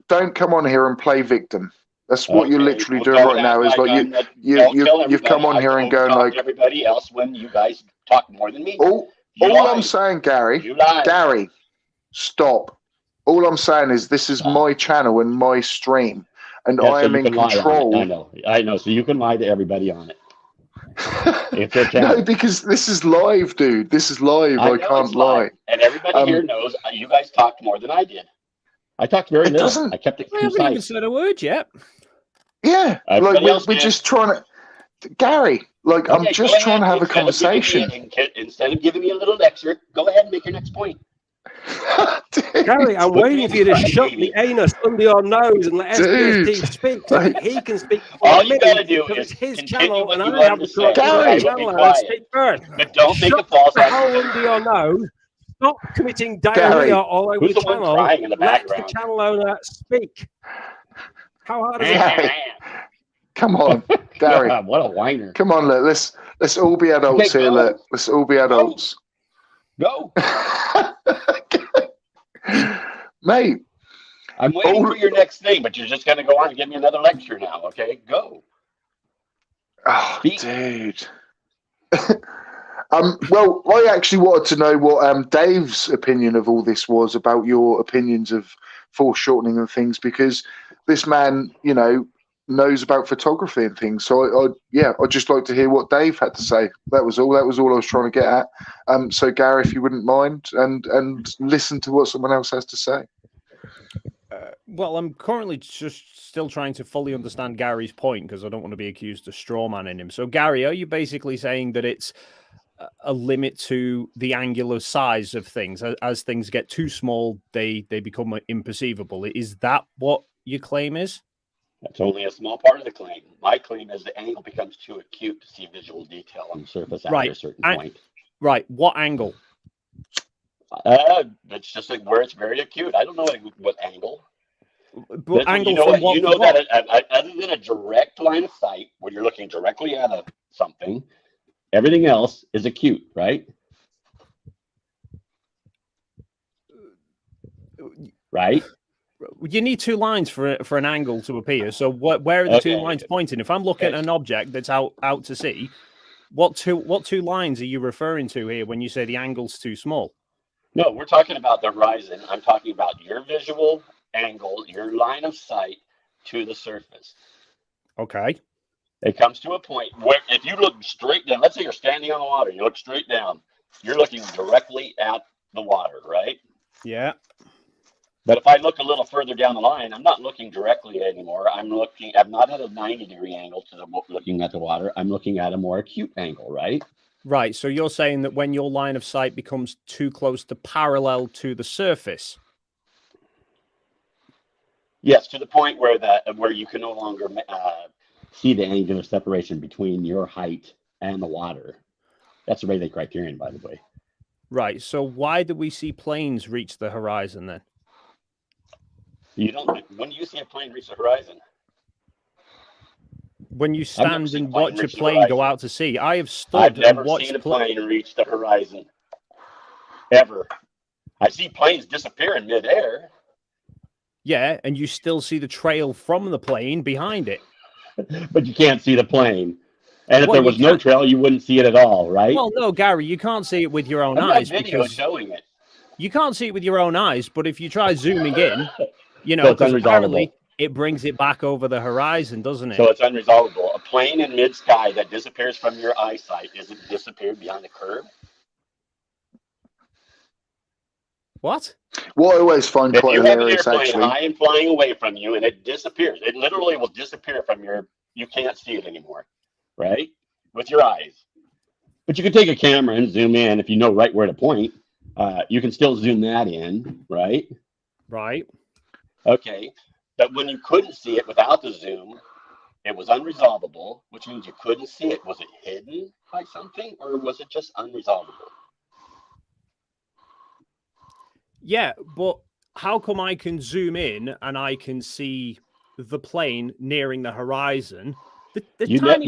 don't come on here and play victim. That's what you're literally doing right now. Is like you've come on here and going like everybody else when you guys talk more than me. All I'm saying, Gary, stop. All I'm saying is this is my channel and my stream, and I am in control. I know. So you can lie to everybody on it. No, because this is live, dude. This is live. I can't lie. And everybody here knows you guys talked more than I did. I talked very little. I kept it concise. I haven't even said a word yet. Yeah, like we're just trying to, Gary. Like I'm just trying to have a conversation. Instead of giving me a little lecture, go ahead and make your next point. Gary, I'm waiting for you to shut the anus under your nose and let SBST speak so that he can speak. All you gotta do is his continue channel, what and you I have want to to say. Gary, channel and speak first. But don't make a false accusation. Under your nose. Stop committing diarrhea all over the channel. Let the channel owner speak. How hard is it? Come on, Gary. What a whiner. Come on, let's all be adults here. Let's all be adults. Go. Mate. I'm waiting for your next thing, but you're just going to go on and give me another lecture now, okay? Go. Oh, dude. Well, I actually wanted to know what Dave's opinion of all this was, about your opinions of foreshortening and things, because this man, you know, knows about photography and things. So I'd just like to hear what Dave had to say. That was all. That was all I was trying to get at. So Gary, if you wouldn't mind, and listen to what someone else has to say. Well, I'm currently just still trying to fully understand Gary's point, because I don't want to be accused of straw manning him. So, Gary, are you basically saying that it's a limit to the angular size of things? As things get too small, they become imperceivable? Is that what your claim is? That's only a small part of the claim. My claim is the angle becomes too acute to see visual detail on the surface after a certain point. Right. What angle? It's just like where it's very acute. I don't know what angle. But angle you know, from what? You know that other than a direct line of sight, when you're looking directly at something, everything else is acute, right? Right? You need two lines for an angle to appear. So where are the two lines pointing? If I'm looking at an object that's out to sea, what two lines are you referring to here when you say the angle's too small? No, we're talking about the horizon. I'm talking about your visual angle, your line of sight to the surface. Okay. It comes to a point where if you look straight down, let's say you're standing on the water, you look straight down, you're looking directly at the water, right? Yeah. But if I look a little further down the line, I'm not looking directly anymore. I'm not at a 90-degree angle looking at the water. I'm looking at a more acute angle, right? Right. So you're saying that when your line of sight becomes too close to parallel to the surface. Yes, to the point where you can no longer see the angular separation between your height and the water. That's the Rayleigh criterion, by the way. Right. So why do we see planes reach the horizon then? You don't. When do you see a plane reach the horizon? When you stand and watch a plane go out to sea. I have stood I've never and watched seen a plane reach the horizon. Ever. I see planes disappear in midair. Yeah, and you still see the trail from the plane behind it. But you can't see the plane. And if there was no trail, you wouldn't see it at all, right? Well, no, Gary, you can't see it with your own I've eyes. got video showing it. You can't see it with your own eyes, but if you try zooming in, you know, So it's because apparently unresolvable. it brings it back over the horizon, doesn't it? So it's unresolvable. A plane in mid-sky that disappears from your eyesight isn't disappeared beyond the curve. What? What I always find If quite you have an hilarious, airplane actually. high and flying away from you and it disappears, it literally will disappear from you can't see it anymore, right? With your eyes. But you can take a camera and zoom in if you know right where to point. You can still zoom that in, right? Right. Okay. But when you couldn't see it without the zoom, it was unresolvable, which means you couldn't see it. Was it hidden by something, or was it just unresolvable? Yeah, but how come I can zoom in and I can see the plane nearing the horizon? You don't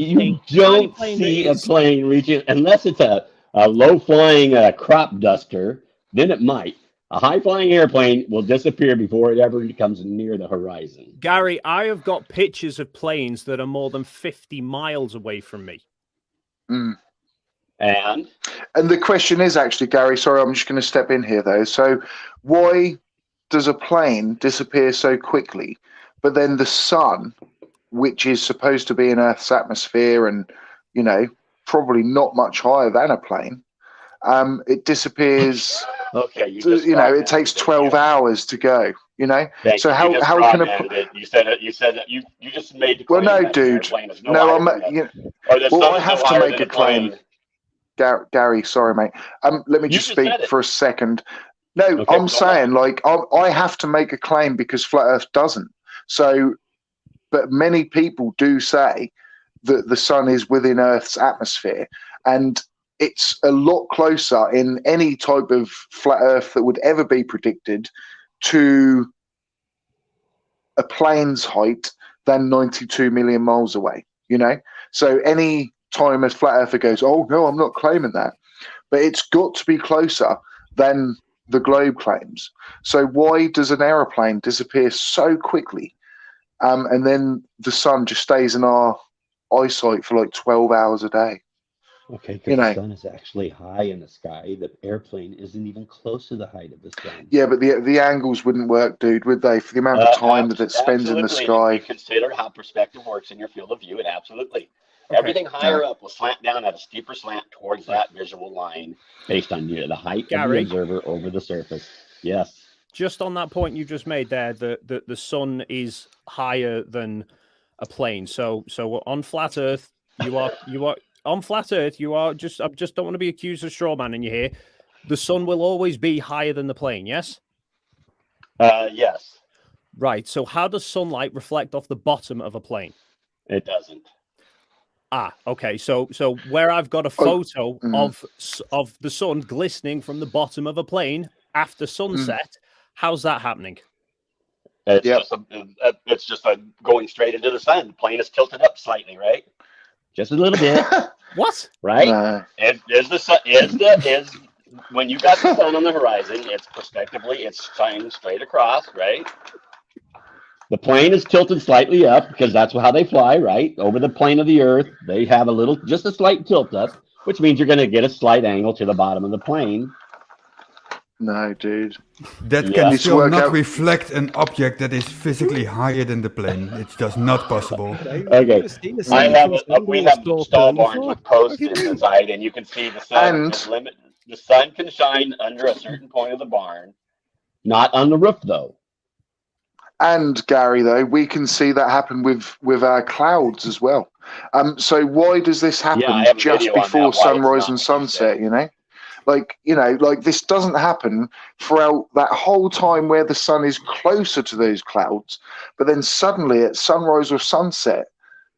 see a plane reaching, unless it's a low-flying crop duster, then it might. A high-flying airplane will disappear before it ever comes near the horizon. Gary, I have got pictures of planes that are more than 50 miles away from me. Mm. And the question is actually, Gary, sorry, I'm just going to step in here though. So why does a plane disappear so quickly, but then the sun, which is supposed to be in Earth's atmosphere and, you know, probably not much higher than a plane, it disappears. Okay, it takes 12 hours to go. You know, so how can you said that you just made the claim. Well, no, dude. I have to make a claim. Gary, sorry, mate. Let me just speak for a second. No, okay, I'm saying like I have to make a claim because Flat Earth doesn't. So, but many people do say that the sun is within Earth's atmosphere, and it's a lot closer in any type of flat Earth that would ever be predicted to a plane's height than 92 million miles away. You know, so any time a flat earther goes, oh no, I'm not claiming that, but it's got to be closer than the globe claims. So why does an aeroplane disappear so quickly, and then the sun just stays in our eyesight for like 12 hours a day? Okay, You because know. the sun is actually high in the sky. The airplane isn't even close to the height of the sun. Yeah, but the angles wouldn't work, dude, would they? For the amount of time that it spends in the Absolutely. If you sky. consider how perspective works in your field of view, it absolutely. Okay. Everything higher up will slant down at a steeper slant towards that visual line based on the height of the Gary? observer over the surface. Yes. Just on that point you just made there, that the sun is higher than a plane. So on flat Earth, you are on flat Earth. You are just. I just don't want to be accused of straw man in you here. The sun will always be higher than the plane. Yes. Yes. Right. So how does sunlight reflect off the bottom of a plane? It doesn't. Ah, okay. So where I've got a photo of the sun glistening from the bottom of a plane after sunset, how's that happening? It's just going straight into the sun. The plane is tilted up slightly, right? Just a little bit. What? Right? No. Is when you got the sun on the horizon, it's prospectively it's shining straight across, right? The plane is tilted slightly up because that's how they fly, right? Over the plane of the Earth, they have just a slight tilt up, which means you're going to get a slight angle to the bottom of the plane. No, dude. That can still not reflect an object that is physically higher than the plane. It's just not possible. Okay. We have stall barns with posts inside, and you can see the sun is limited. The sun can shine under a certain point of the barn, not on the roof, though. And Gary, though, we can see that happen with our clouds as well. So why does this happen just before sunrise and sunset? You know, like this doesn't happen throughout that whole time where the sun is closer to those clouds, but then suddenly at sunrise or sunset,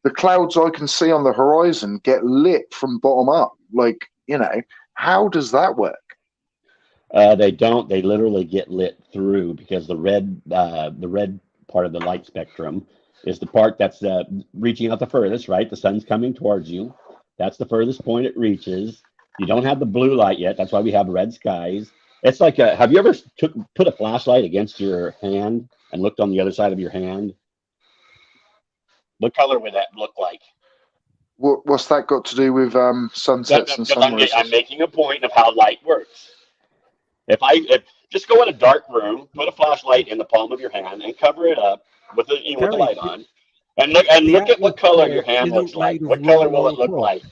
the clouds I can see on the horizon get lit from bottom up. Like, how does that work? They don't. They literally get lit through because the red part of the light spectrum is the part that's reaching out the furthest, right? The sun's coming towards you. That's the furthest point it reaches. You don't have the blue light yet. That's why we have red skies. It's like, have you ever put a flashlight against your hand and looked on the other side of your hand? What color would that look like? What's that got to do with sunsets and sunrises? I'm making a point of how light works. If just go in a dark room, put a flashlight in the palm of your hand, and cover it up with the light on, and look at what color your hand looks like. What color will it look like?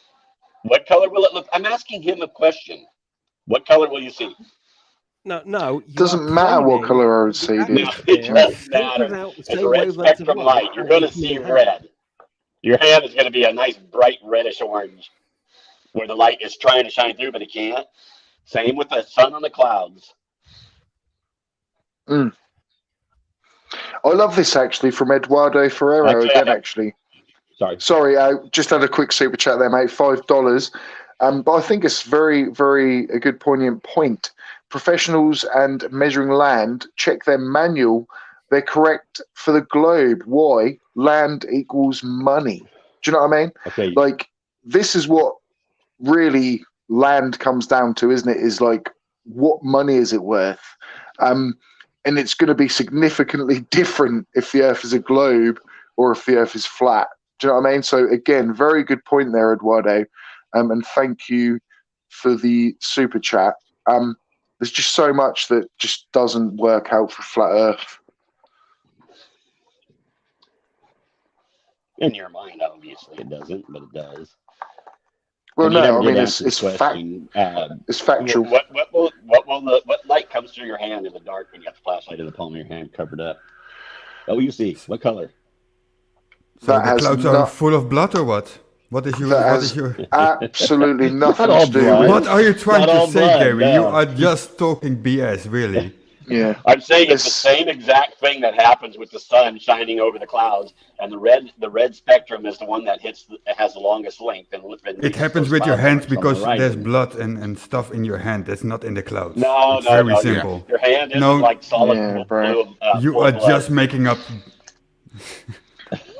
What color will it look? I'm asking him a question. What color will you see? No. Doesn't matter what color I would see, dude. No, it doesn't matter. It's a red spectrum light. You're going to see red. Your hand is going to be a nice bright reddish orange, where the light is trying to shine through, but it can't. Same with the sun on the clouds. I love this actually from Eduardo Ferrero actually. Sorry, I just had a quick super chat there, mate. $5. But I think it's very, very a good poignant point. Professionals and measuring land check their manual. They're correct for the globe. Why? Land equals money. Do you know what I mean? Okay. Like, this is what really land comes down to, isn't it? Is like, what money is it worth? And it's going to be significantly different if the Earth is a globe or if the Earth is flat. Do you know what I mean? So again, very good point there, Eduardo. And thank you for the super chat. There's just so much that just doesn't work out for flat Earth. In your mind, obviously it doesn't, but it does. Well, no, I mean it's factual. What light comes through your hand in the dark when you have the flashlight in the palm of your hand covered up? What will you see? What color? So the clouds are full of blood, or what? What is your absolutely nothing to do with. What are you trying to say, Gary? No. You are just talking BS, really. Yeah. I'm saying it's the same exact thing that happens with the sun shining over the clouds, and the red spectrum is the one that has the longest length. And it happens with your hands because there's blood and stuff in your hand that's not in the clouds. No, very simple. Your hand isn't like solid blue. You are just making up.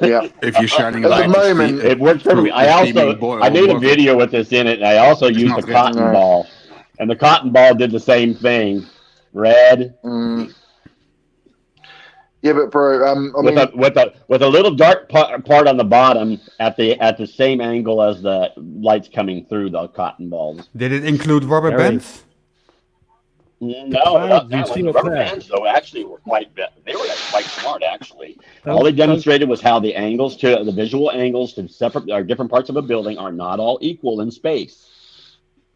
Yeah. If you're shining at light, the moment, it works for me. I made a video with this in it, and I also used a cotton ball, and the cotton ball did the same thing. Red. Yeah, but bro, I with mean, a little dark part on the bottom at the same angle as the lights coming through the cotton balls. Did it include rubber Gary. bands? No, clouds not you that see one. up Rubber there. bands, though, actually were quite smart. Actually, all Those- they demonstrated was how the visual angles to separate or different parts of a building are not all equal in space.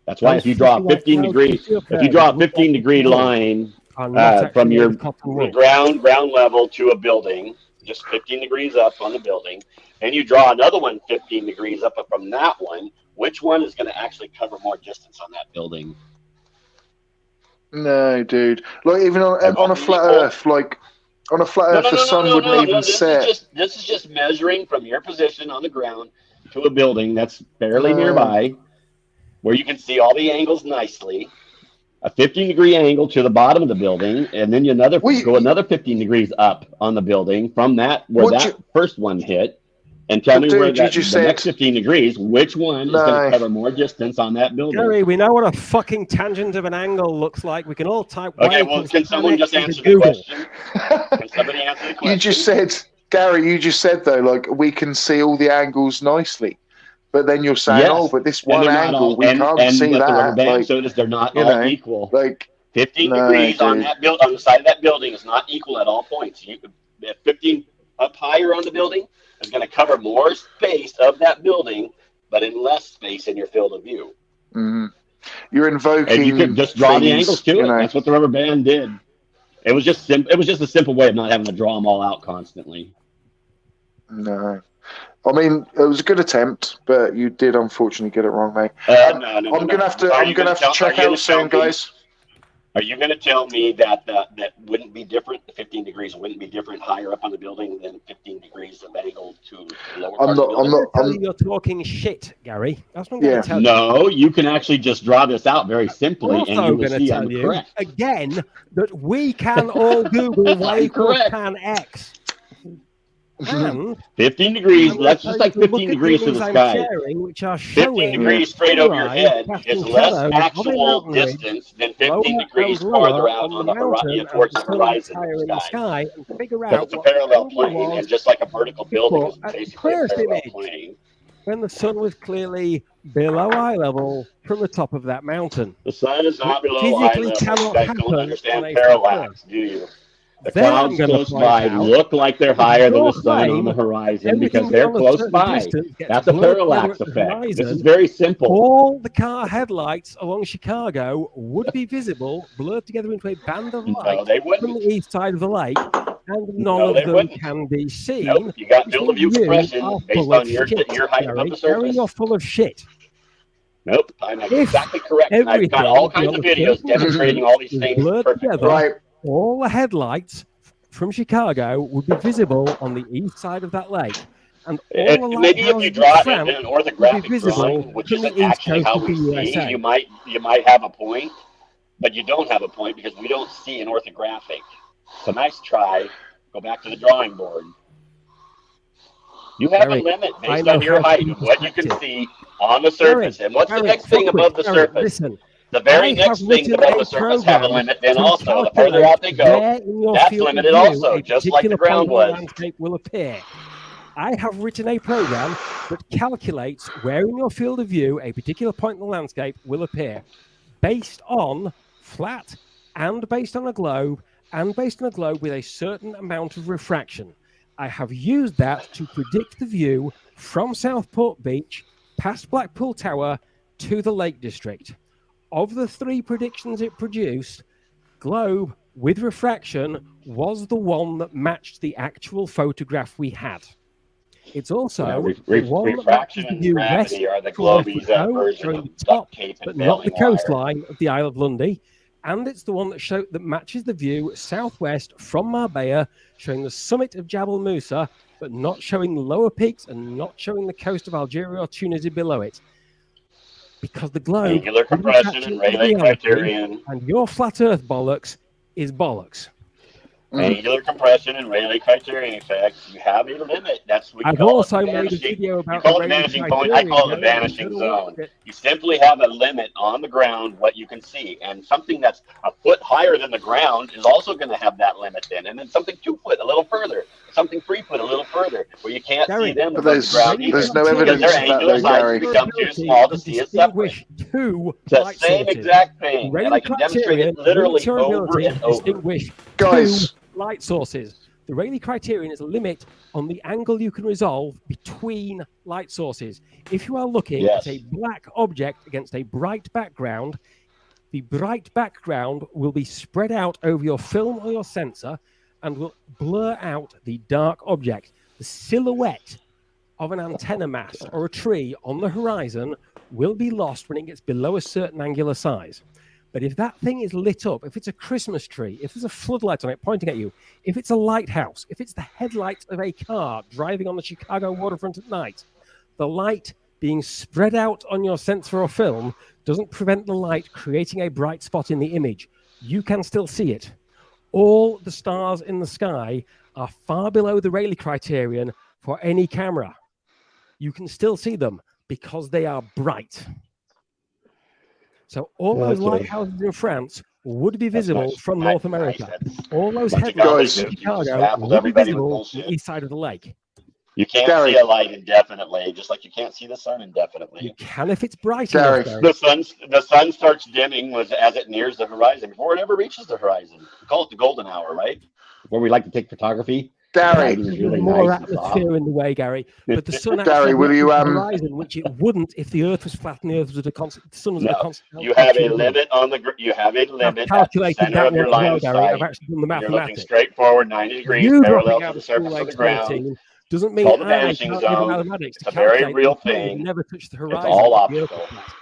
That's why those if you draw a fluffy white 15 clouds degree, you see up if you there draw that a look like 15 degree wood line are not actually from made your of cotton wool. ground level to a building, just 15 degrees up on the building, and you draw another one 15 degrees up from that one, which one is going to actually cover more distance on that building? no, dude. Like even on a flat Earth, like on a flat Earth, the sun wouldn't even set. This is just measuring from your position on the ground to a building that's fairly No. nearby, where you can see all the angles nicely. A 15 degree angle to the bottom of the building, and then go another 15 degrees up on the building from that first one hit, and tell me where the next 15 degrees, which one is going to cover more distance on that building. Gary, we know what a fucking tangent of an angle looks like. We can all type. Okay, well, can someone just answer the question? Can somebody answer the question? You just said, Gary. You just said though, like we can see all the angles nicely. But then you're saying, yes. but this one angle, we can't see that. The rubber band like, showed us they're not all equal. Like 15 degrees on that on the side of that building is not equal at all points. 15 up higher on the building is going to cover more space of that building, but in less space in your field of view. Mm-hmm. You're invoking. And you could just draw the angles to it. That's what the rubber band did. It was just It was just a simple way of not having to draw them all out constantly. No. I mean, it was a good attempt, but you did unfortunately get it wrong, mate. I'm gonna have to check out soon, guys. Are you going to tell me that that wouldn't be different? The 15 degrees wouldn't be different higher up on the building than 15 degrees of angle to the lower part of the building? You're talking shit, Gary. That's what I'm going to tell you. No, you can actually just draw this out very simply, and you will see I'm correct. Again, that we can all Google y equals tan x. And 15 degrees, let's just like 15 degrees to the sky. Which are showing 15 degrees straight over your head is less actual distance than 15 degrees farther out on the horizon, towards the horizon of the sky. But it's a parallel plane, and just like a vertical building is basically a parallel plane. When the sun was clearly below eye level from the top of that mountain. The sun is not below eye level. You guys don't understand parallax, do you? The clouds close by look like they're higher than the sun on the horizon because they're close by. That's a parallax effect. This is very simple. All the car headlights along Chicago would be visible, blurred together into a band of light from the east side of the lake, and none of them can be seen. Nope. You got field of view compression based on your height above the surface. You're full of shit. Nope, I'm exactly correct. I've got all kinds of videos demonstrating all these things perfectly. Right. All the headlights from Chicago would be visible on the east side of that lake. And all the maybe if you draw it in an orthographic drawing, which isn't actually how we see, you might have a point, but you don't have a point because we don't see an orthographic. So nice try. Go back to the drawing board. You have a limit based on your height of what you can see on the surface. And what's the next thing above the surface? Listen. The very next thing above the surface have a limit, then also the further out they go, that's limited also, just like the ground was. Will appear. I have written a program that calculates where in your field of view a particular point in the landscape will appear, based on flat and based on a globe and based on a globe with a certain amount of refraction. I have used that to predict the view from Southport Beach, past Blackpool Tower, to the Lake District. Of the three predictions it produced, globe with refraction was the one that matched the actual photograph we had. It's also refraction and gravity are the globies version of duct tape and but not the coastline of the Isle of Lundy. And it's the one that matches the view southwest from Marbella, showing the summit of Jabal Musa, but not showing the lower peaks and not showing the coast of Algeria or Tunisia below it. Because the globe, angular compression and Rayleigh criterion, and your flat Earth bollocks is bollocks. Angular compression and Rayleigh criterion effects. You have a limit. That's what you I've call also it. made a Vanishing. video You about call the it Rayleigh vanishing point. I call it the criterion. vanishing zone. You simply have a limit on the ground what you can see, and something that's a foot higher than the ground is also going to have that limit then, and then something 2 foot a little further, something 3 foot a little further, where you can't see them But above the ground either. there's no Because evidence their of that angular though, sizes Gary. become too small to see as separate. Distinguish two It's the light same sources. exact thing, and I Rayleigh can demonstrate criterion it literally limits your over ability and to over. distinguish Guys. two light sources. The Rayleigh criterion is a limit on the angle you can resolve between light sources. If you are looking at a black object against a bright background, the bright background will be spread out over your film or your sensor and will blur out the dark object. The silhouette of an antenna mast or a tree on the horizon will be lost when it gets below a certain angular size. But if that thing is lit up, if it's a Christmas tree, if there's a floodlight on it pointing at you, if it's a lighthouse, if it's the headlights of a car driving on the Chicago waterfront at night, the light being spread out on your sensor or film doesn't prevent the light creating a bright spot in the image. You can still see it. All the stars in the sky are far below the Rayleigh criterion for any camera. You can still see them because they are bright. So all those lighthouses in France would be visible from North America. All those headlights in Chicago would be visible from the east side of the lake. You can't see a light indefinitely, just like you can't see the sun indefinitely. You can if it's bright Gary. enough. The sun starts dimming as it nears the horizon before it ever reaches the horizon. We call it the golden hour, right? Where we like to take photography. Gary, There's really more nice and soft. atmosphere in the way, Gary. But the sun Gary, actually will you reaches the horizon, which it wouldn't if the Earth was flat and the Earth was at a constant. The sun was at a constant. You have a limit on the. You have a limit at the center of your line of sight. I've actually done the You're looking mathematics. straight forward 90 degrees, You parallel dropping out to the of school surface of age the ground. 13 doesn't mean Called the I vanishing can't do the zone. mathematics It's to a very calculate real the sun thing. would never touch the horizon. It's all if the Earth optical. was flat.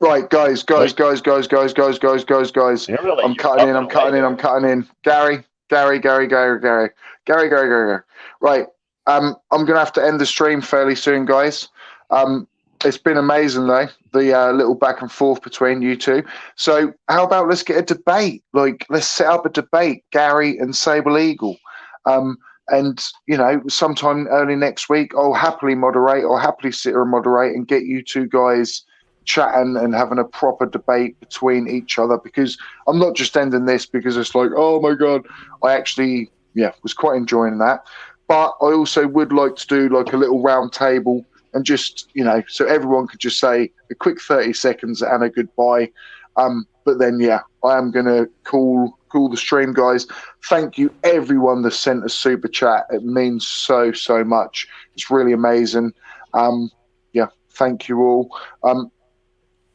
Right, guys. Really, I'm cutting in. Gary. Right. I'm gonna have to end the stream fairly soon, guys. It's been amazing though, the little back and forth between you two. So how about let's get a debate? Like, let's set up a debate, Gary and Sable Eagle. And you know, sometime early next week, I'll happily moderate. I'll happily sit here and moderate and get you two guys chatting and having a proper debate between each other, because I'm not just ending this because it's like, oh my god, I actually was quite enjoying that, but I also would like to do like a little round table and just, you know, so everyone could just say a quick 30 seconds and a goodbye. But then I am gonna call the stream, guys. Thank you everyone that sent a super chat. It means so much. It's really amazing. Thank you all.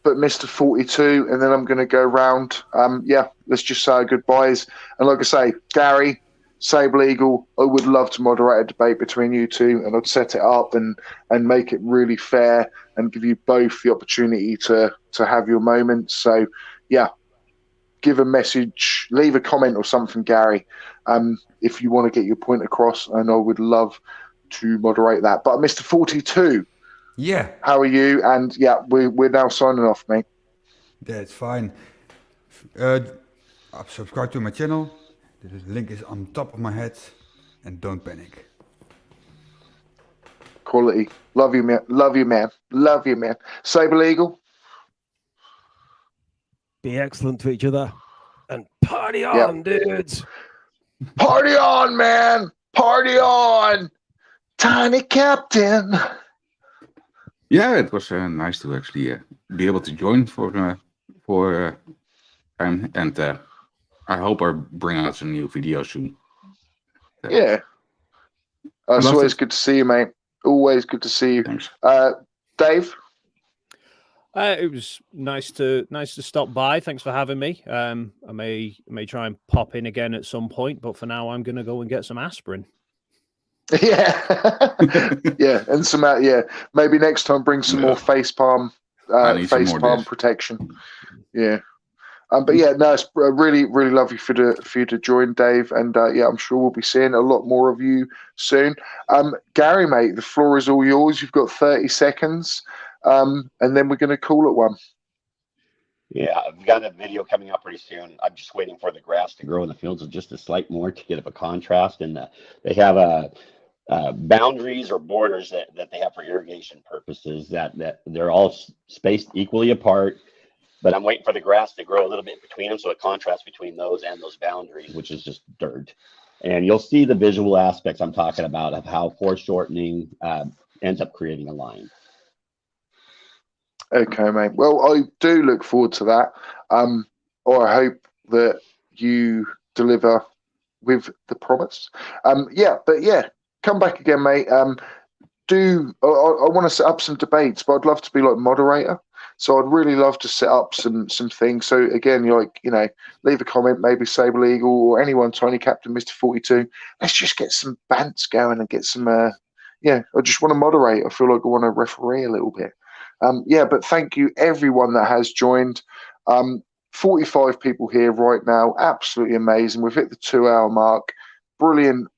But Mr. 42, and then I'm going to go round. Let's just say our goodbyes. And like I say, Gary, Sable Eagle, I would love to moderate a debate between you two, and I'd set it up and make it really fair and give you both the opportunity to have your moments. So, give a message, leave a comment or something, Gary, if you want to get your point across, and I would love to moderate that. But Mr. 42, yeah, how are you? And we're now signing off, mate. That's fine. Subscribe to my channel. The link is on top of my head, and don't panic. Quality. Love you, man. Sable Eagle. Be excellent to each other and party on, dudes. Party on, man. Party on. Tiny Captain. Yeah, it was nice to actually be able to join for time, and I hope I bring out some new videos soon. It's always good to see you, mate. Always good to see you. Thanks. Dave? It was nice to stop by. Thanks for having me. I may try and pop in again at some point, but for now, I'm going to go and get some aspirin. And some maybe next time bring some more face palm protection. It's really lovely for you to join, Dave, and I'm sure we'll be seeing a lot more of you soon. Gary, mate, the floor is all yours. You've got 30 seconds, and then we're going to call it one. Yeah, I've got a video coming up pretty soon. I'm just waiting for the grass to grow in the fields just a slight more to get up a contrast. And they have boundaries or borders that they have for irrigation purposes that they're all spaced equally apart. But I'm waiting for the grass to grow a little bit between them, so it contrasts between those and those boundaries, which is just dirt. And you'll see the visual aspects I'm talking about of how foreshortening ends up creating a line. Okay, mate. Well, I do look forward to that. Or I hope that you deliver with the promise. Come back again, mate. I want to set up some debates, but I'd love to be like moderator. So I'd really love to set up some things. So again, leave a comment, maybe Sable Eagle or anyone, Tiny Captain, Mr. 42. Let's just get some bants going and get some. I just want to moderate. I feel like I want to referee a little bit. But thank you everyone that has joined. 45 people here right now. Absolutely amazing. We've hit the 2-hour mark. Brilliant.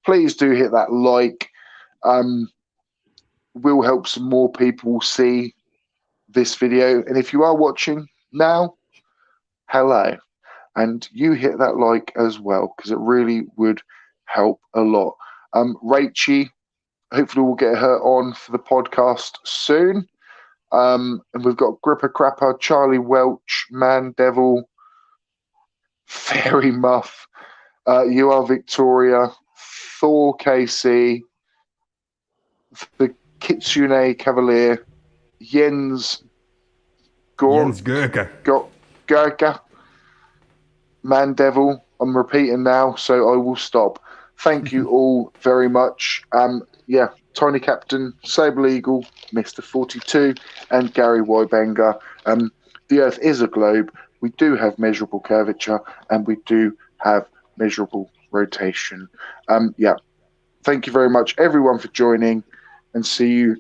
Please do hit that like. Will help some more people see this video. And if you are watching now, hello. And you hit that like as well, because it really would help a lot. Rachie, hopefully we'll get her on for the podcast soon. And we've got Gripper Crapper, Charlie Welch, Man Devil, Fairy Muff, You Are Victoria, Thor KC, the Kitsune Cavalier, Jens Gurka, Man Devil. I'm repeating now, so I will stop. Thank you all very much. Tiny Captain, Sable Eagle, Mr. 42, and Gary Wybanger. The Earth is a globe. We do have measurable curvature, and we do have measurable rotation. Thank you very much, everyone, for joining, and see you